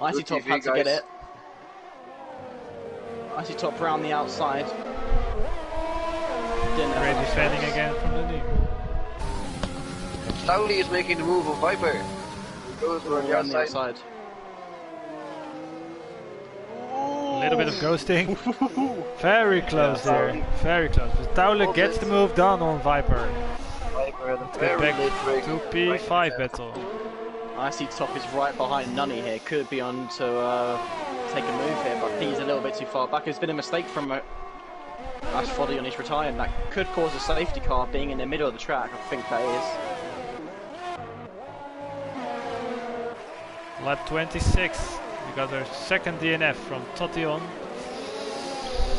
Icy Top had to get it. Icy Top round the outside. Great defending again from Nunny. Slowly is making the move on Viper. He goes around the outside. A little bit of ghosting. Very close there. Very close. But Taule gets the move done on Viper. Let's get back to P5 battle. Icy Top is right behind Nunny here. Could be on to take a move here, but he's a little bit too far back. It's been a mistake from Ash Foddy on his retirement. That could cause a safety car being in the middle of the track. I think that is. Lap 26. We got our second DNF from Totion.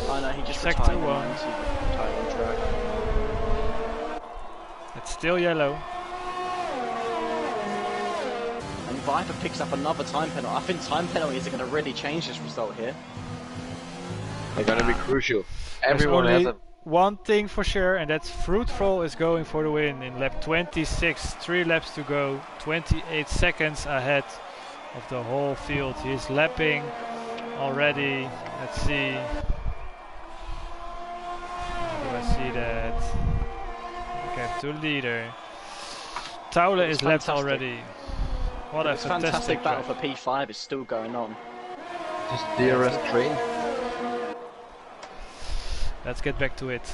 Oh no, he just Sector retired. 1. Retired on track. Let's still yellow. And Viper picks up another time penalty. I think time penalties are going to really change this result here. They're gonna be crucial. There's Everyone has only them. one thing for sure, and that's Fruitful is going for the win in lap 26. 3 laps to go, 28 seconds ahead of the whole field. He's lapping already. Let's see. Do I see that? Okay, to leader. Taule is lapped fantastic. already. What a This fantastic battle drive. for P5 is still going on. Just DRS train. Let's get back to it.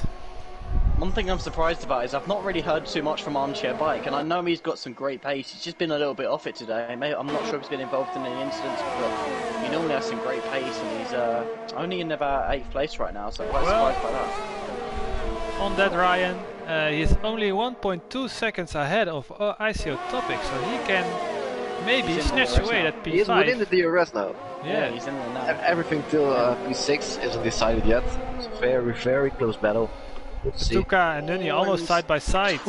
One thing I'm surprised about is I've not really heard too much from Armchair Bike, and I know he's got some great pace. He's just been a little bit off it today. I'm not sure if he's been involved in any incidents, but he normally has some great pace, and he's only in about 8th place right now, so I'm quite surprised by that. On that, Ryan, he's only 1.2 seconds ahead of ICO Topic, so he can maybe He's in the snatch race away now. that P5. He is within the DRS now. Yeah, he's in there now. Everything till P6 isn't decided yet. It's a very, very close battle. Good to see. Tuka and Nunny almost side by side.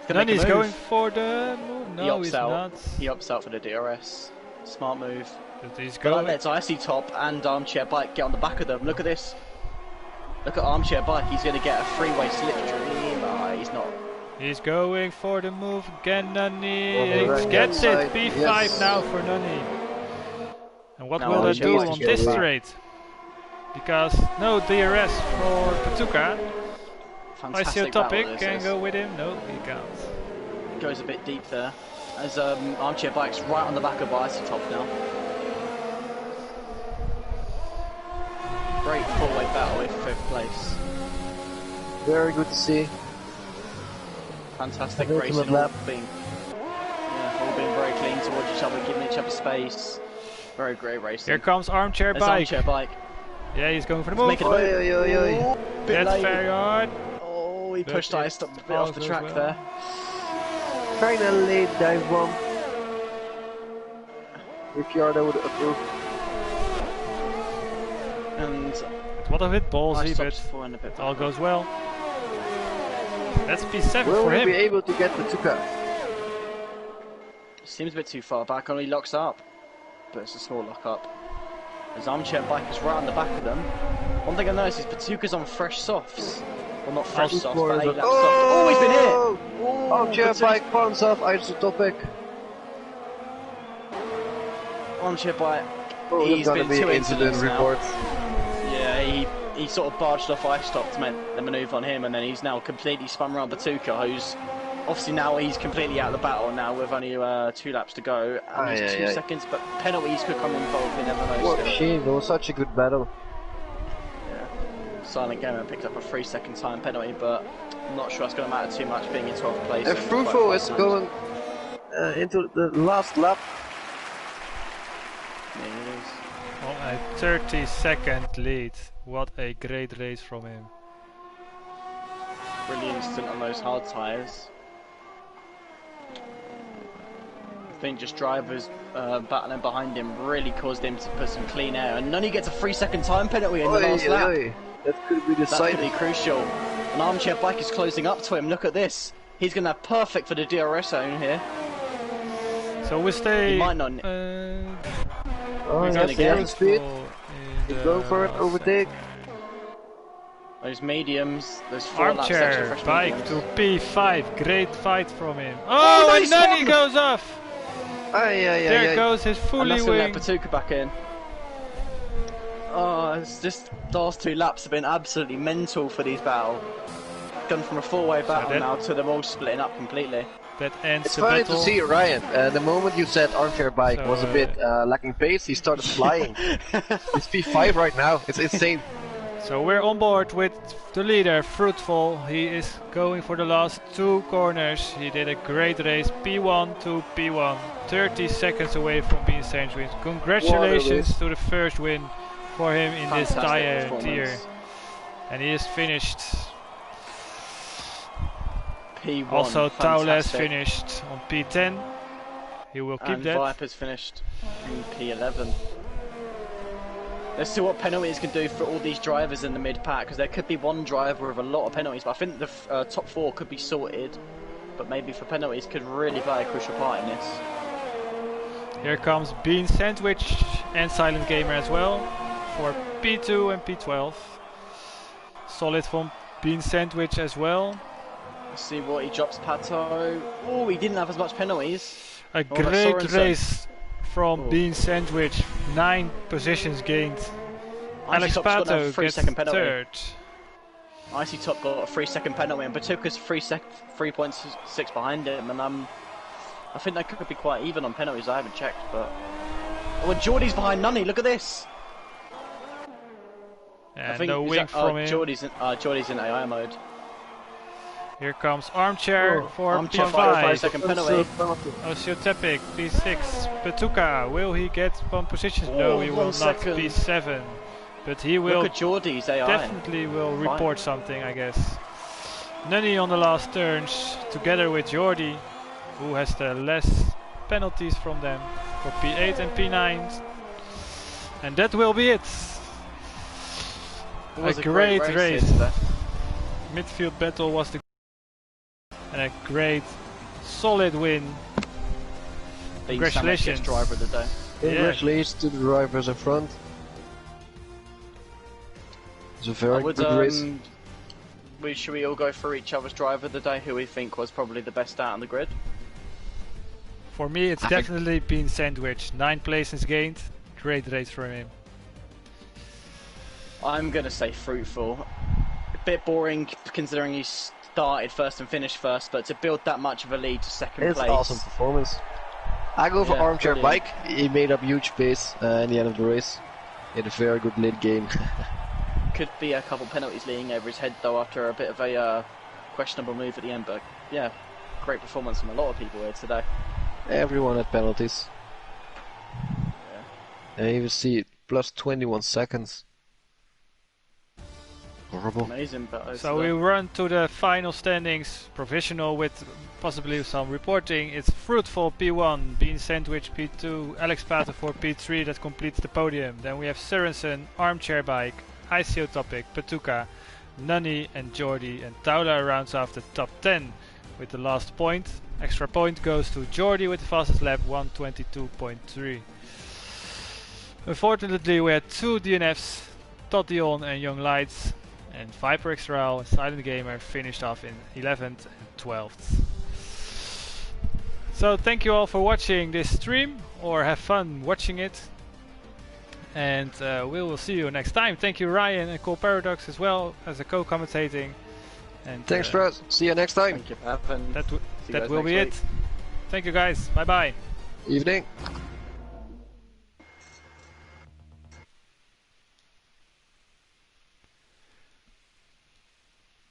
Nunny's going for the move. No, he's not. He opts out for the DRS. Smart move. But he's But that going. lets Icy Top and Armchair Bike get on the back of them. Look at this. Look at Armchair Bike. He's going to get a freeway slipstream. He's not. He's going for the move again, Nunny. On the He right-hand gets it. side, P5 yes. now for Nunny. And what Now will that Armchair do Bike on is this going straight? Because no DRS for Patuka. Fantastic ICO Topic battle, can this go is. with him. No, he can't. Goes a bit deep there. As Armchair Bike's right on the back of Icy Top now. Great four-way battle in 5th place. Very good to see. Fantastic Penultimate racing, all lap. being very clean towards each other, giving each other space. Very great racing. Here comes Armchair There's Bike. Armchair Bike. Yeah, he's going for the He's move. making a move. Oi, oi, oi, oi. Ooh, bit That's late. very hard. Oh, he But pushed it Ice Top a bit all off the goes track well. there. Kinda late dive bomb. Ricciardo would approve. And What a bit ballsy, Ice but Top's falling a bit it all back. goes well. That's P7 Will for we him. be able to get the Tuka? Seems a bit too far back, only locks up. But it's a small lock up. His Armchair Bike is right on the back of them. One thing I noticed is Patuka's on fresh softs. Well, not fresh softs, but 8 lap softs. Oh, he's been hit! Oh, Armchair Patuka- Bike bounce off isotopic. Armchair Bike. Oh, He's there's gonna been be 2 incident incidents now. report. Yeah, he sort of barged off Ice Top to make the manoeuvre on him, and then he's now completely spun around Patuka, who's obviously now he's completely out of the battle now with only 2 laps to go, and he's 2 seconds, but penalties could come involved, you never know. What a Still. shame, it was such a good battle. Yeah. Silent Gamer picked up a 3-second time penalty, but I'm not sure it's going to matter too much being in 12th place. And Frufo is going into the last lap. Yeah, it is. On a 30-second lead. What a great race from him. Brilliant stint on those hard tyres. I think just drivers battling behind him really caused him to put some clean air, and Nunny gets a 3-second time penalty in the last lap. That could be That could be decided. crucial. An Armchair Bike is closing up to him. Look at this. He's going to have perfect for the DRS zone here. So we stay. He might not. Oh, He's yes, gonna get yeah, it. speed. Go for it, overtake. Those mediums, those 4 laps extra Armchair fresh Bike mediums. to P5. Great fight from him. Oh, Oh, and nice Nunny one! goes off. There Aye. goes his And fully that's going wing. to let Patuka back in. Oh, it's just the last 2 laps have been absolutely mental for these battles. Gone from a 4-way battle that- now to them all splitting up completely. That ends It's the funny battle. to see Ryan. The moment you said Armchair Bike So, was a bit lacking pace, he started flying. He's P5 right now. It's insane. So we're on board with the leader, Fruitful. He is going for the last 2 corners. He did a great race, P1 to P1, 30 seconds away from being Saints win. Congratulations race. to the first win for him in this Fantastic tire performance. tier. And he is finished. P1, Also, Taule has fantastic. finished on P10. He will keep And that. Viper's finished in P11. Let's see what penalties can do for all these drivers in the mid-pack, because there could be one driver with a lot of penalties, but I think the top 4 could be sorted but maybe for penalties could really play a crucial part in this. Here comes Bean Sandwich and Silent Gamer as well for P2 and P12. Solid from Bean Sandwich as well. Let's see what he drops Pato. Oh, he didn't have as much penalties. A great race from Bean Sandwich. 9 positions gained. Alex Pato gets third. Icy Top got a 3-second penalty, and Batuka's 3.6 behind him, and I think that could be quite even on penalties. I haven't checked, but and Geordie's behind Nunny. Look at this. And I think no wing from him. Geordie's in AI mode. Here comes Armchair for Armchair P5. 5-second penalty. Oceotepic P6. Batuka, will he get one position? No, he will not. P7. But he will. Look at Geordie's AI. Definitely will report something, I guess. Nunny on the last turns, together with Jordi, who has the less penalties from them for P8 and P9. And that will be it. It was a great race. Yesterday. Midfield battle was the and a great solid win. Congratulations, driver of the day. Congratulations to the drivers in front. It's a very good race. Should we all go through each other's driver of the day, who we think was probably the best out on the grid? For me, it's definitely been Sandwich. 9 places gained. Great race from him. I'm gonna say Fruitful. A bit boring considering he started first and finished first, but to build that much of a lead to second place. It's awesome performance. I go for Armchair Bike. He made up huge pace in the end of the race. He had a very good late game. Could be a couple penalties leaning over his head though after a bit of a questionable move at the end, but yeah, great performance from a lot of people here today. Everyone had penalties. Yeah. And you see it, plus 21 seconds. Horrible. Amazing, but so we run to the final standings, provisional with possibly some reporting. It's Fruitful P1, Bean Sandwich P2, Alex Pato for P3 that completes the podium. Then we have Sørensen, Armchair Bike, Oceotopic, Patuka, Nunny and Jordi, and Taula rounds off the top 10 with the last point. Extra point goes to Jordi with the fastest lap, 1:22.3. Unfortunately we had 2 DNFs, Totion and Young Lights, and Viper Extral and Silent Gamer finished off in 11th and 12th. So thank you all for watching this stream, or have fun watching it. And we will see you next time. Thank you Ryan and Cole Paradox as well as a co-commentating. And thanks Fred, see you next time. Thank you for having. That will be it. Thank you guys, bye bye. Evening.